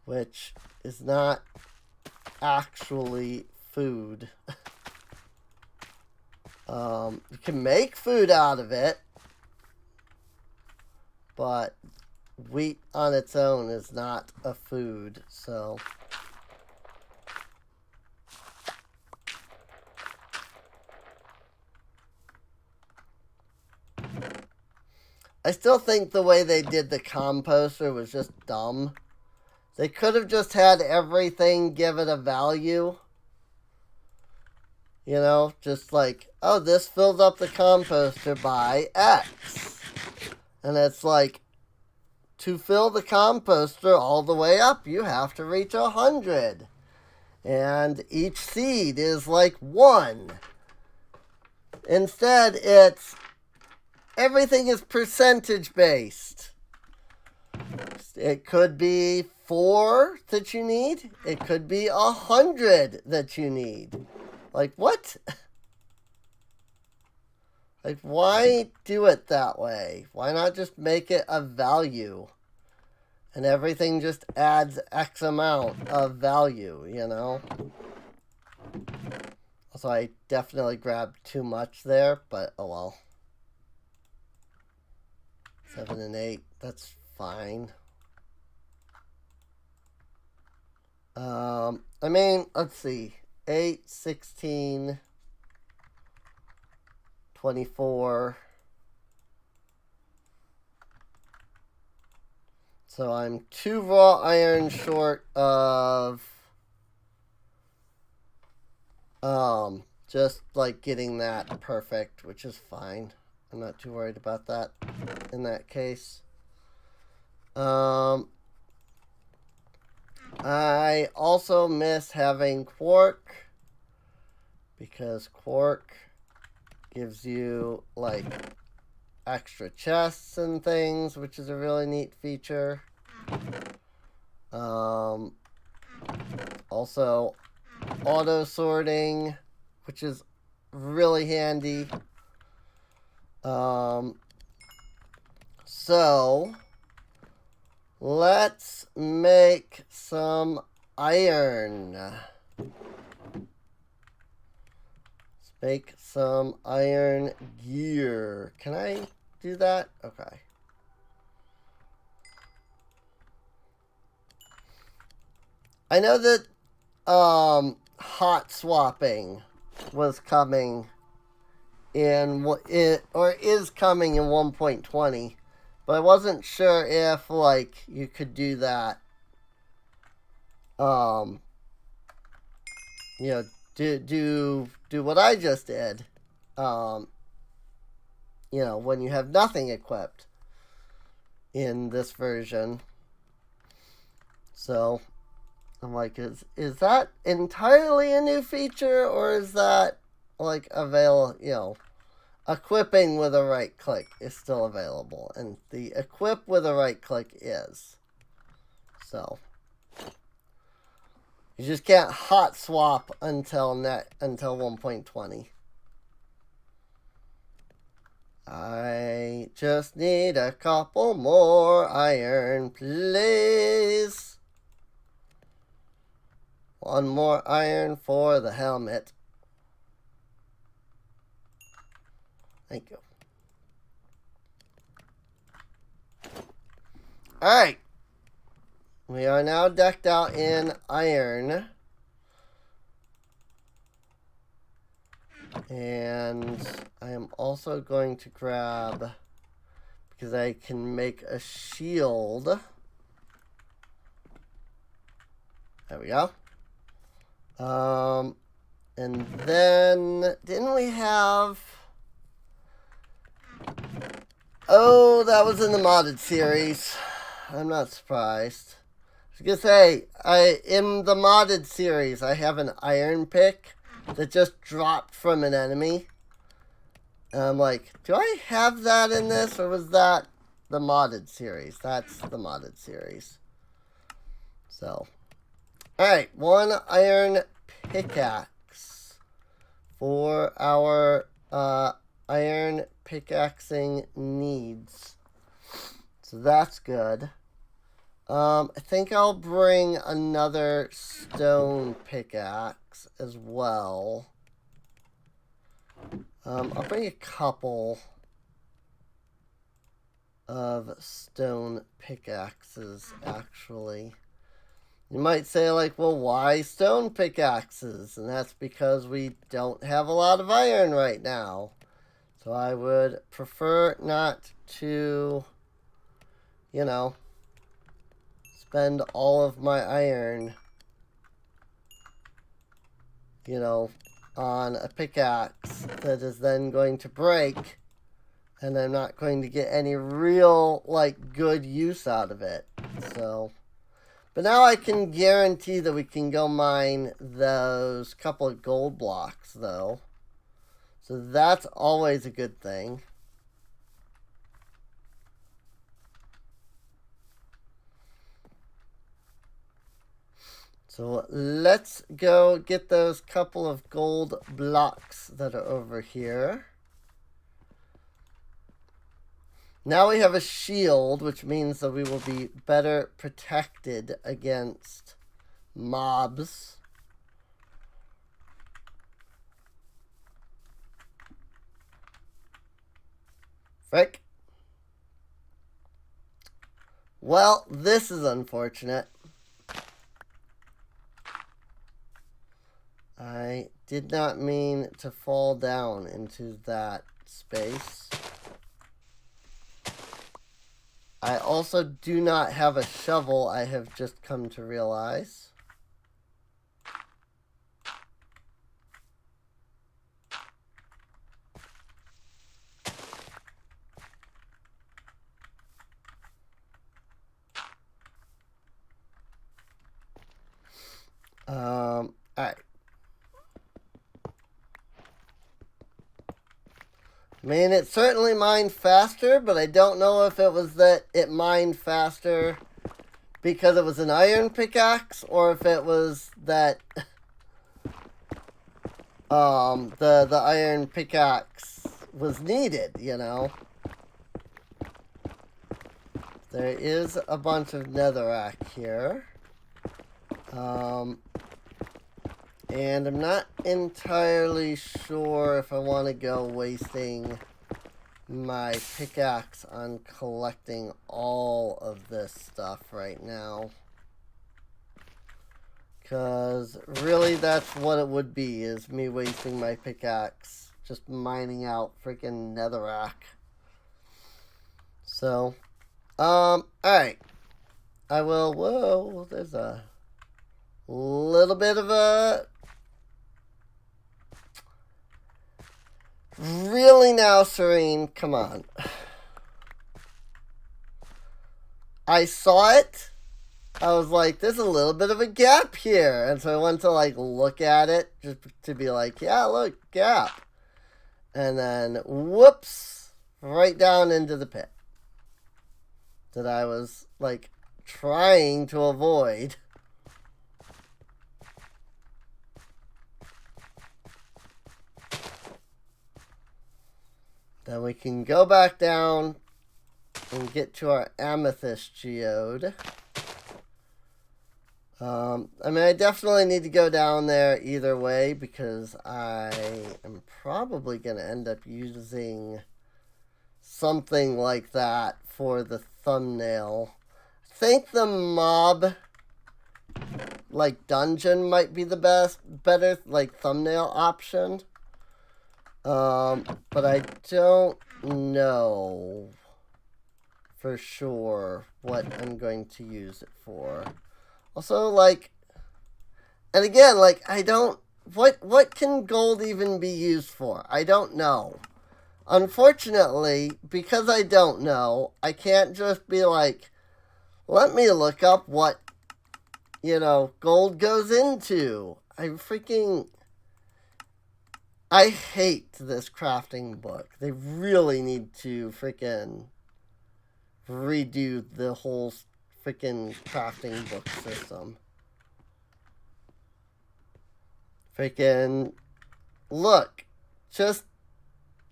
which is not actually food. You can make food out of it, but wheat on its own is not a food, so I still think the way they did the composter was just dumb. They could have just had everything give it a value. You know, just like, oh, this fills up the composter by X. And it's like, to fill the composter all the way up, you have to reach 100. And each seed is like 1. Instead, it's, everything is percentage based. It could be 4 that you need. It could be 100 that you need. Like, what? Like, why do it that way? Why not just make it a value? And everything just adds X amount of value, you know? Also, I definitely grabbed too much there, but oh well. 7 and 8, that's fine. I mean, let's see. 8, 16, 24. So I'm 2 raw iron short of just like getting that perfect, which is fine. I'm not too worried about that in that case. I also miss having quark, because quark gives you like extra chests and things, which is a really neat feature. Also auto sorting, which is really handy. So let's make some iron. Let's make some iron gear. Can I do that? Okay. I know that hot swapping was coming in or is coming in 1.20, but I wasn't sure if like you could do that. You know, do what I just did. You know, when you have nothing equipped in this version. So I'm like, is that entirely a new feature, or is that like you know, equipping with a right click is still available, and the equip with a right click is. So you just can't hot swap until 1.20. I just need a couple more iron, please. 1 more iron for the helmet. Thank you. Alright. We are now decked out in iron. And I am also going to grab, because I can make a shield. There we go. And then, didn't we have... Oh, that was in the modded series. I'm not surprised. I was gonna say, in the modded series, I have an iron pick that just dropped from an enemy. And I'm like, do I have that in this, or was that the modded series? That's the modded series. So, alright, 1 iron pickaxe for our iron pickaxing needs. So that's good. I think I'll bring another stone pickaxe as well. I'll bring a couple of stone pickaxes, actually. You might say, like, well, why stone pickaxes? And that's because we don't have a lot of iron right now. So I would prefer not to, you know, spend all of my iron, you know, on a pickaxe that is then going to break, and I'm not going to get any real, like, good use out of it. So, but now I can guarantee that we can go mine those couple of gold blocks, though. So that's always a good thing. So let's go get those couple of gold blocks that are over here. Now we have a shield, which means that we will be better protected against mobs. Frick. Well, this is unfortunate. I did not mean to fall down into that space. I also do not have a shovel, I have just come to realize. Alright. I mean, it certainly mined faster, but I don't know if it was that it mined faster because it was an iron pickaxe, or if it was that the iron pickaxe was needed, you know. There is a bunch of netherrack here. And I'm not entirely sure if I want to go wasting my pickaxe on collecting all of this stuff right now. Because really that's what it would be, is me wasting my pickaxe just mining out freaking netherrack. So, alright. I will, whoa, there's a little bit of a... Really now, Serene? Come on. I saw it. I was like, there's a little bit of a gap here. And so I went to, like, look at it just to be like, yeah, look, gap. And then, whoops, right down into the pit that I was, like, trying to avoid. Then we can go back down and get to our amethyst geode. I mean, I definitely need to go down there either way, because I am probably going to end up using something like that for the thumbnail. I think the mob, like, dungeon might be the better, like, thumbnail option. But I don't know for sure what I'm going to use it for. Also, like, And again, like, I don't... What can gold even be used for? I don't know. Unfortunately, because I don't know, I can't just be like, let me look up what, gold goes into. I hate this crafting book. They really need to freaking redo the whole freaking crafting book system. Freaking look, just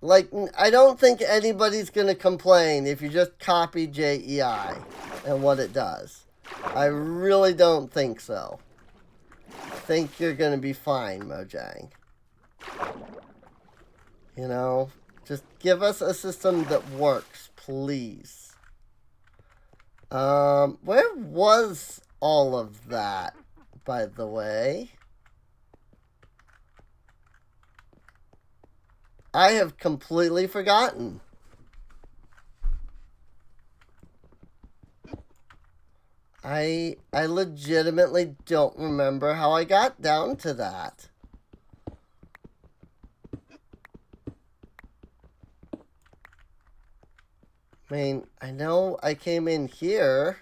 like, I don't think anybody's gonna complain if you just copy JEI and what it does. I really don't think so. I think you're gonna be fine, Mojang. Just give us a system that works, please. Where was all of that, by the way? I have completely forgotten. I legitimately don't remember how I got down to that. I mean, I know I came in here.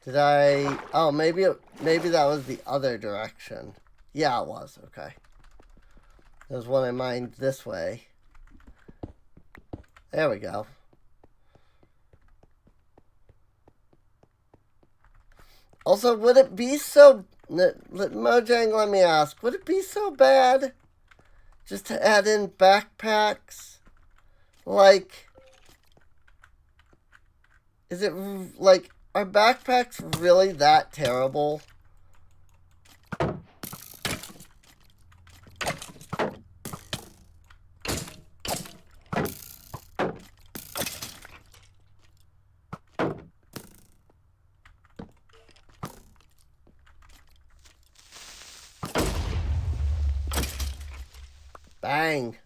Did I... Oh, maybe that was the other direction. Yeah, it was. Okay. That was when I mined this way. There we go. Also, would it be so... Mojang, let me ask. Would it be so bad just to add in backpacks? Like... Is it... Like, are backpacks really that terrible? Bang.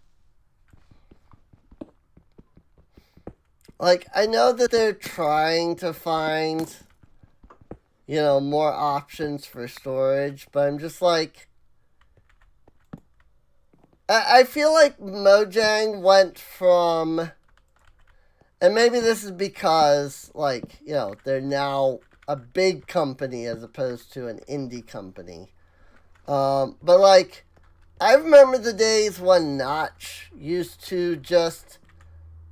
Like, I know that they're trying to find, more options for storage, but I'm just like... I feel like Mojang went from... And maybe this is because, like, they're now a big company as opposed to an indie company. But, like... I remember the days when Notch used to just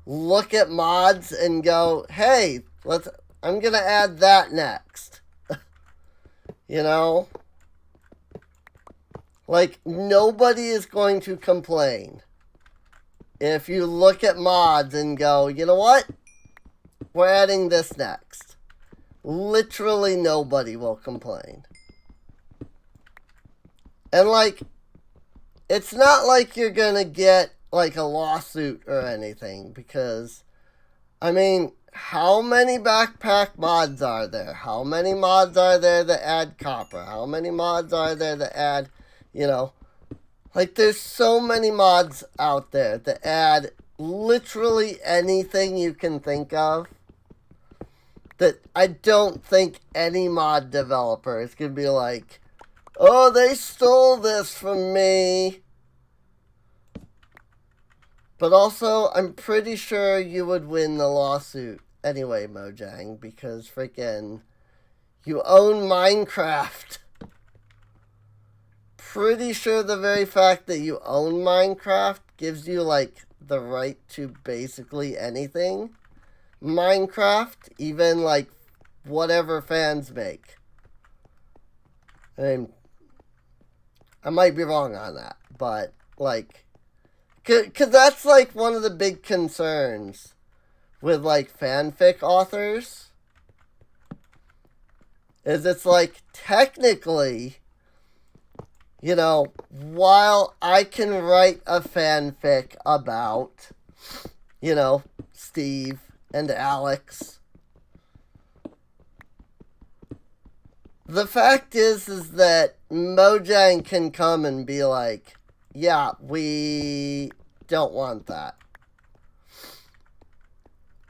look at mods and go, hey, I'm going to add that next. Like, nobody is going to complain if you look at mods and go, you know what? We're adding this next. Literally nobody will complain. And, like... It's not like you're gonna get, like, a lawsuit or anything, because, I mean, how many backpack mods are there? How many mods are there that add copper? How many mods are there that add, like, there's so many mods out there that add literally anything you can think of, that I don't think any mod developer is gonna be like, oh, they stole this from me. But also, I'm pretty sure you would win the lawsuit anyway, Mojang, because freaking you own Minecraft. Pretty sure the very fact that you own Minecraft gives you, like, the right to basically anything. Minecraft, even, like, whatever fans make. I mean, I might be wrong on that, but, like, because that's, like, one of the big concerns with, like, fanfic authors, is it's, like, technically, while I can write a fanfic about, Steve and Alex, the fact is that Mojang can come and be like, yeah, we don't want that.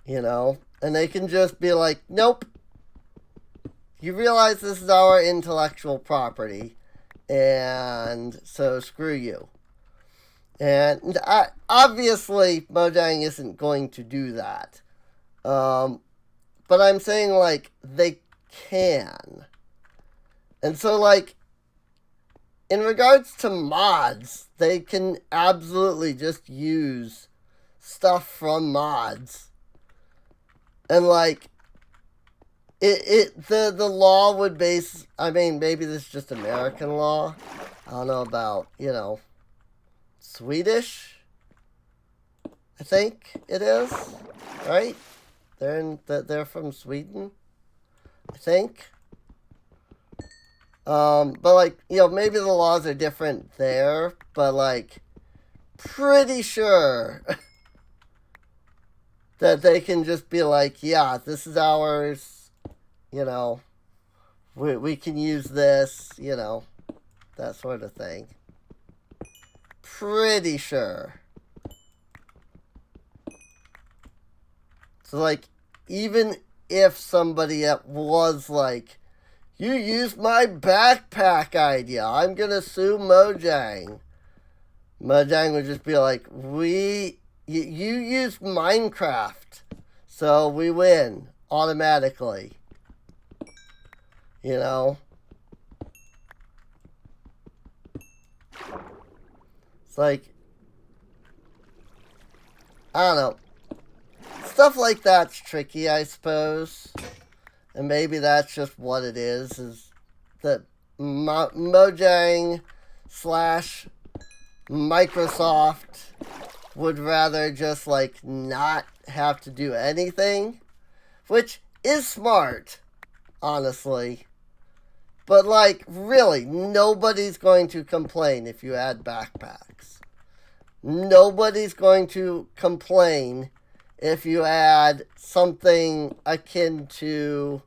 And they can just be like, nope, you realize this is our intellectual property, and so screw you. And obviously, Mojang isn't going to do that. But I'm saying, like, they can. And so, like, in regards to mods, they can absolutely just use stuff from mods. And, like, the law would base, I mean, maybe this is just American law. I don't know about, Swedish, I think it is, right? They're from Sweden, I think. But like, maybe the laws are different there, but like, pretty sure that they can just be like, yeah, this is ours, we can use this, that sort of thing. Pretty sure. So, like, even if somebody was like, you used my backpack idea, I'm gonna sue Mojang. Mojang would just be like, you used Minecraft, so we win automatically. It's like, I don't know. Stuff like that's tricky, I suppose. And maybe that's just what it is that Mojang / Microsoft would rather just, like, not have to do anything. Which is smart, honestly. But, like, really, nobody's going to complain if you add backpacks. Nobody's going to complain if you add something akin to,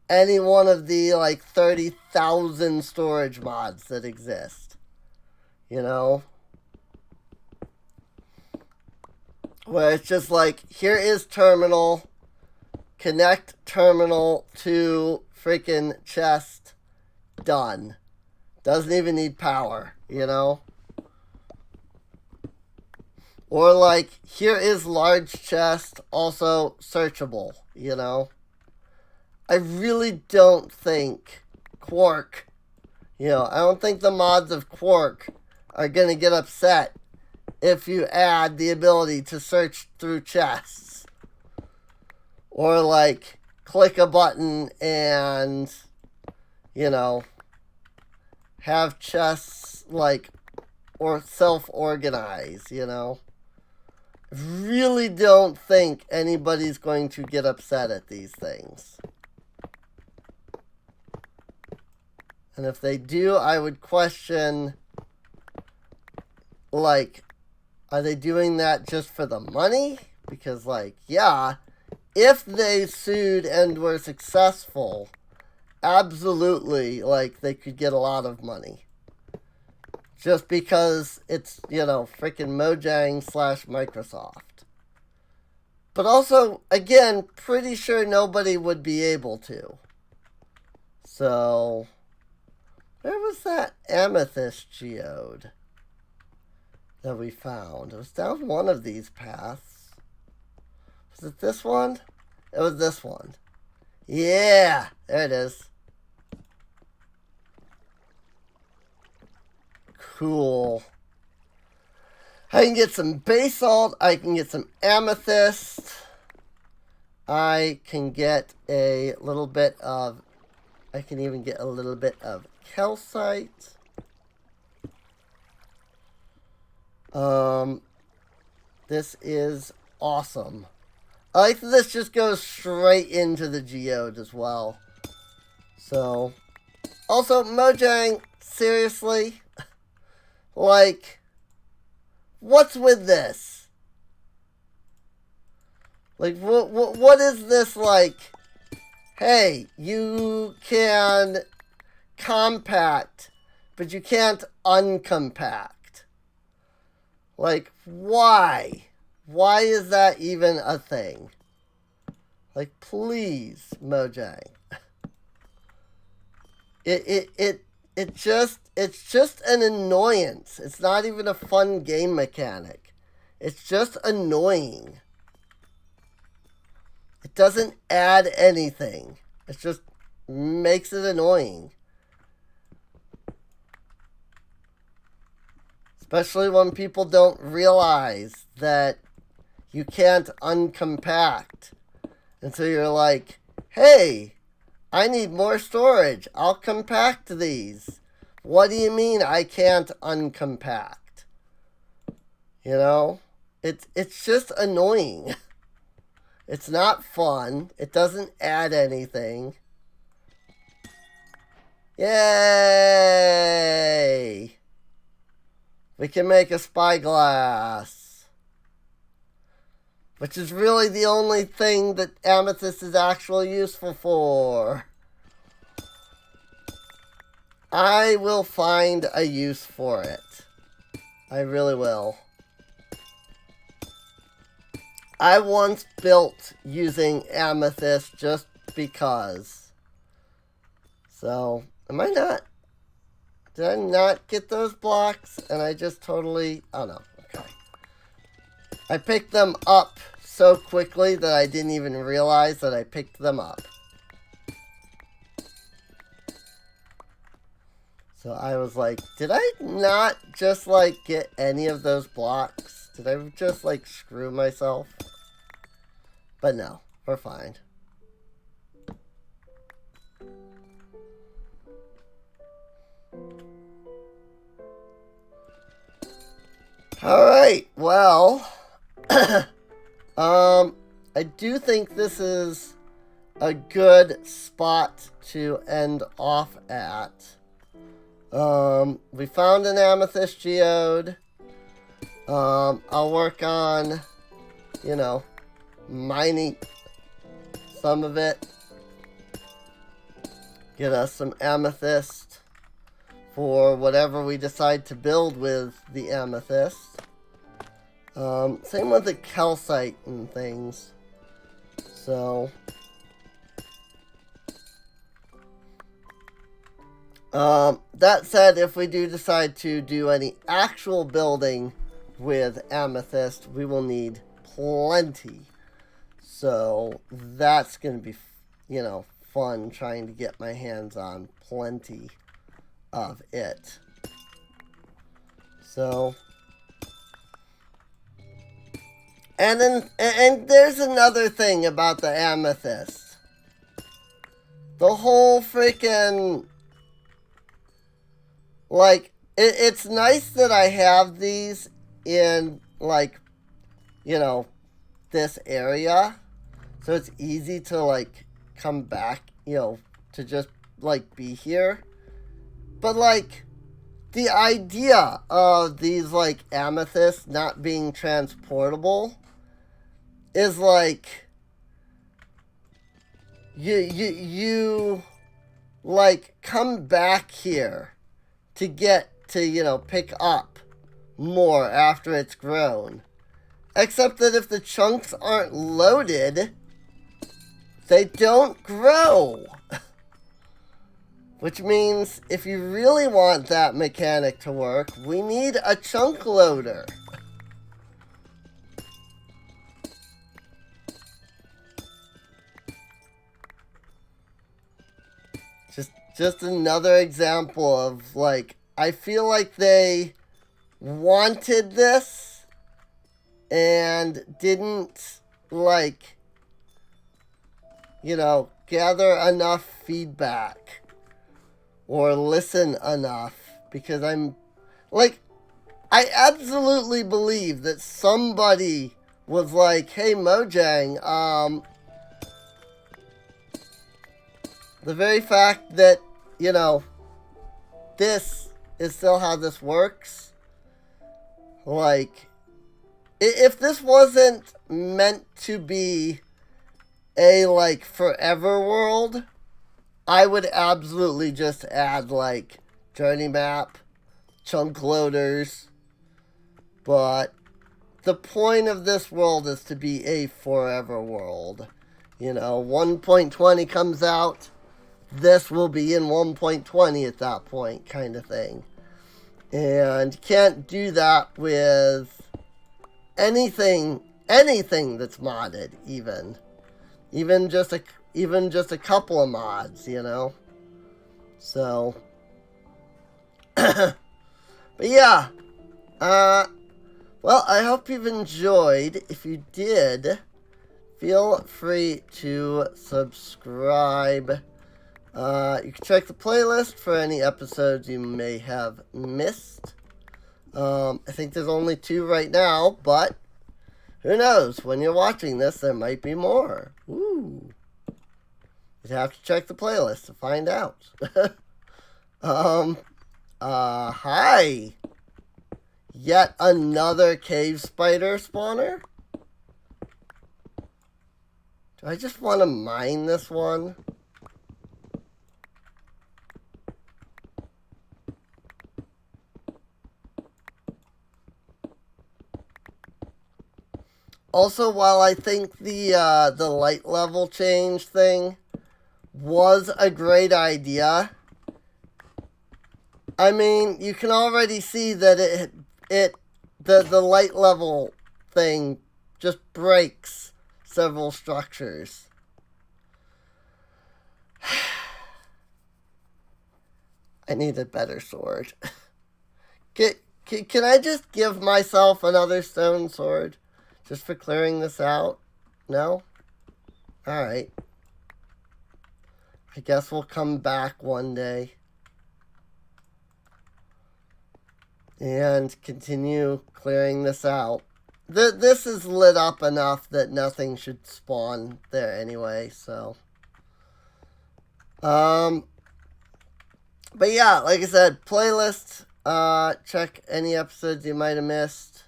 any one of the, like, 30,000 storage mods that exist. Where it's just like, here is terminal, connect terminal to freaking chest, done. Doesn't even need power, Or like, here is large chest, also searchable, I really don't think Quark, I don't think the mods of Quark are going to get upset if you add the ability to search through chests. Or like, click a button and, have chests, like, or self-organize, really don't think anybody's going to get upset at these things. And if they do, I would question, like, are they doing that just for the money? Because, like, yeah, if they sued and were successful, absolutely, like, they could get a lot of money. Just because it's, freaking Mojang / Microsoft. But also, again, pretty sure nobody would be able to. So, where was that amethyst geode that we found? It was down one of these paths. Was it this one? It was this one. Yeah, there it is. Cool. I can get some basalt. I can get some amethyst. I can get a little bit of... I can even get a little bit of calcite. This is awesome. I like that this just goes straight into the geode as well. So, also, Mojang, seriously... Like, what's with this? Like, what is this like? Hey, you can compact, but you can't uncompact. Like, why? Why is that even a thing? Like, please, Mojang. It's just an annoyance. It's not even a fun game mechanic. It's just annoying. It doesn't add anything. It just makes it annoying. Especially when people don't realize that you can't uncompact. And so you're like, hey, I need more storage. I'll compact these. What do you mean I can't uncompact? You know? It's just annoying. It's not fun. It doesn't add anything. Yay! We can make a spyglass. Which is really the only thing that amethyst is actually useful for. I will find a use for it. I really will. I once built using amethyst just because. So, am I not? Did I not get those blocks? And I just totally... Oh, no. Okay. I picked them up so quickly that I didn't even realize that I picked them up. So I was like, did I not just, like, get any of those blocks? Did I just, like, screw myself? But no, we're fine. Alright, well, I do think this is a good spot to end off at. We found an amethyst geode. I'll work on, you know, mining some of it. Get us some amethyst for whatever we decide to build with the amethyst. Same with the calcite and things. So, that said, if we do decide to do any actual building with amethyst, we will need plenty. So, that's going to be, you know, fun trying to get my hands on plenty of it. So, and there's another thing about the amethyst. The whole freaking, like, it's nice that I have these in, like, you know, this area. So it's easy to, like, come back, you know, to just, like, be here. But, like, the idea of these, like, amethysts not being transportable is, like, you, like, come back here to get to, you know, pick up more after it's grown. Except that if the chunks aren't loaded, they don't grow. Which means if you really want that mechanic to work, we need a chunk loader. Just another example of, like, I feel like they wanted this and didn't, like, you know, gather enough feedback or listen enough, because I'm, like, I absolutely believe that somebody was like, hey, Mojang, the very fact that, you know, this is still how this works, like, if this wasn't meant to be a, like, forever world, I would absolutely just add, like, journey map, chunk loaders, but the point of this world is to be a forever world. You know, 1.20 comes out, this will be in 1.20 at that point, kind of thing. And you can't do that with anything that's modded, even just a couple of mods, you know. So, but yeah, well, I hope you've enjoyed. If you did, feel free to subscribe. You can check the playlist for any episodes you may have missed. I think there's only 2 right now, but who knows? When you're watching this, there might be more. Ooh. You'd have to check the playlist to find out. Hi. Yet another cave spider spawner? Do I just want to mine this one? Also, while I think the light level change thing was a great idea, I mean, you can already see that the light level thing just breaks several structures. I need a better sword. Can I just give myself another stone sword? Just for clearing this out? No? Alright. I guess we'll come back one day. And continue clearing this out. This is lit up enough that nothing should spawn there anyway, so. But yeah, like I said, playlist. Check any episodes you might have missed.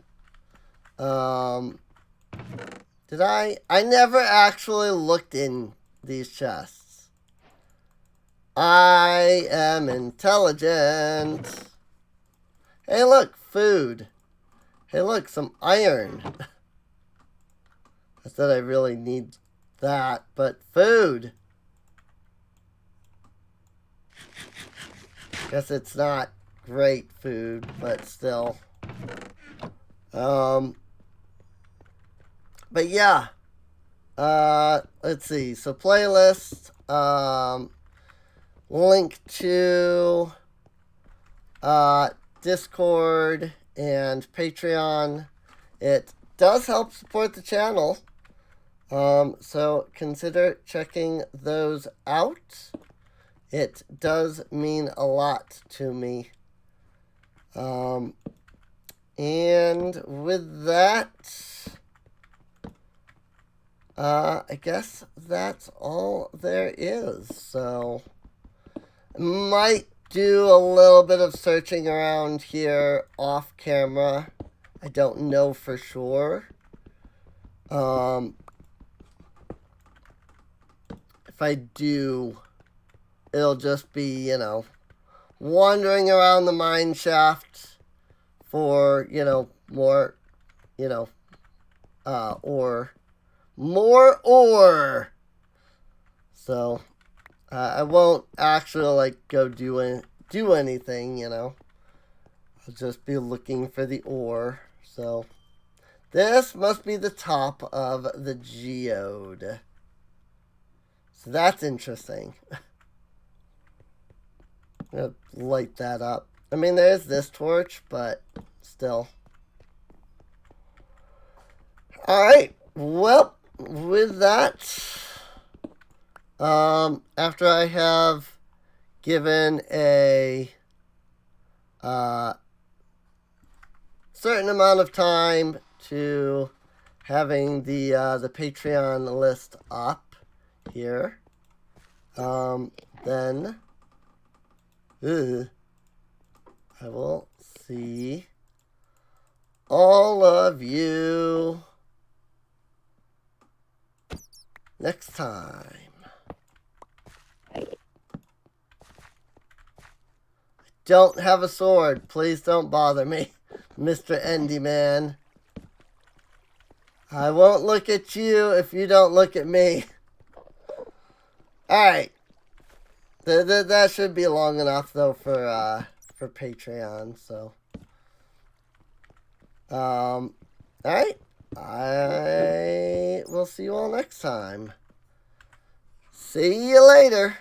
Did I never actually looked in these chests. I am intelligent. Hey, look, food. Hey, look, some iron. I said I really need that, but food. Guess it's not great food, but still. But yeah, let's see. So playlist, link to Discord and Patreon. It does help support the channel, so consider checking those out. It does mean a lot to me. And with that, I guess that's all there is. So, might do a little bit of searching around here off camera. I don't know for sure. If I do, it'll just be, you know, wandering around the mine shaft for, you know, more, you know, more ore. So, I won't actually, like, go do anything, you know. I'll just be looking for the ore. So, this must be the top of the geode. So that's interesting. I'm going to light that up. I mean, there's this torch, but still. Alright, well, with that, after I have given a certain amount of time to having the Patreon list up here, then I will see all of you next time. I don't have a sword. Please don't bother me, Mr. Endyman. I won't look at you if you don't look at me. Alright. That should be long enough, though, for Patreon, so. Alright. I will see you all next time. See you later.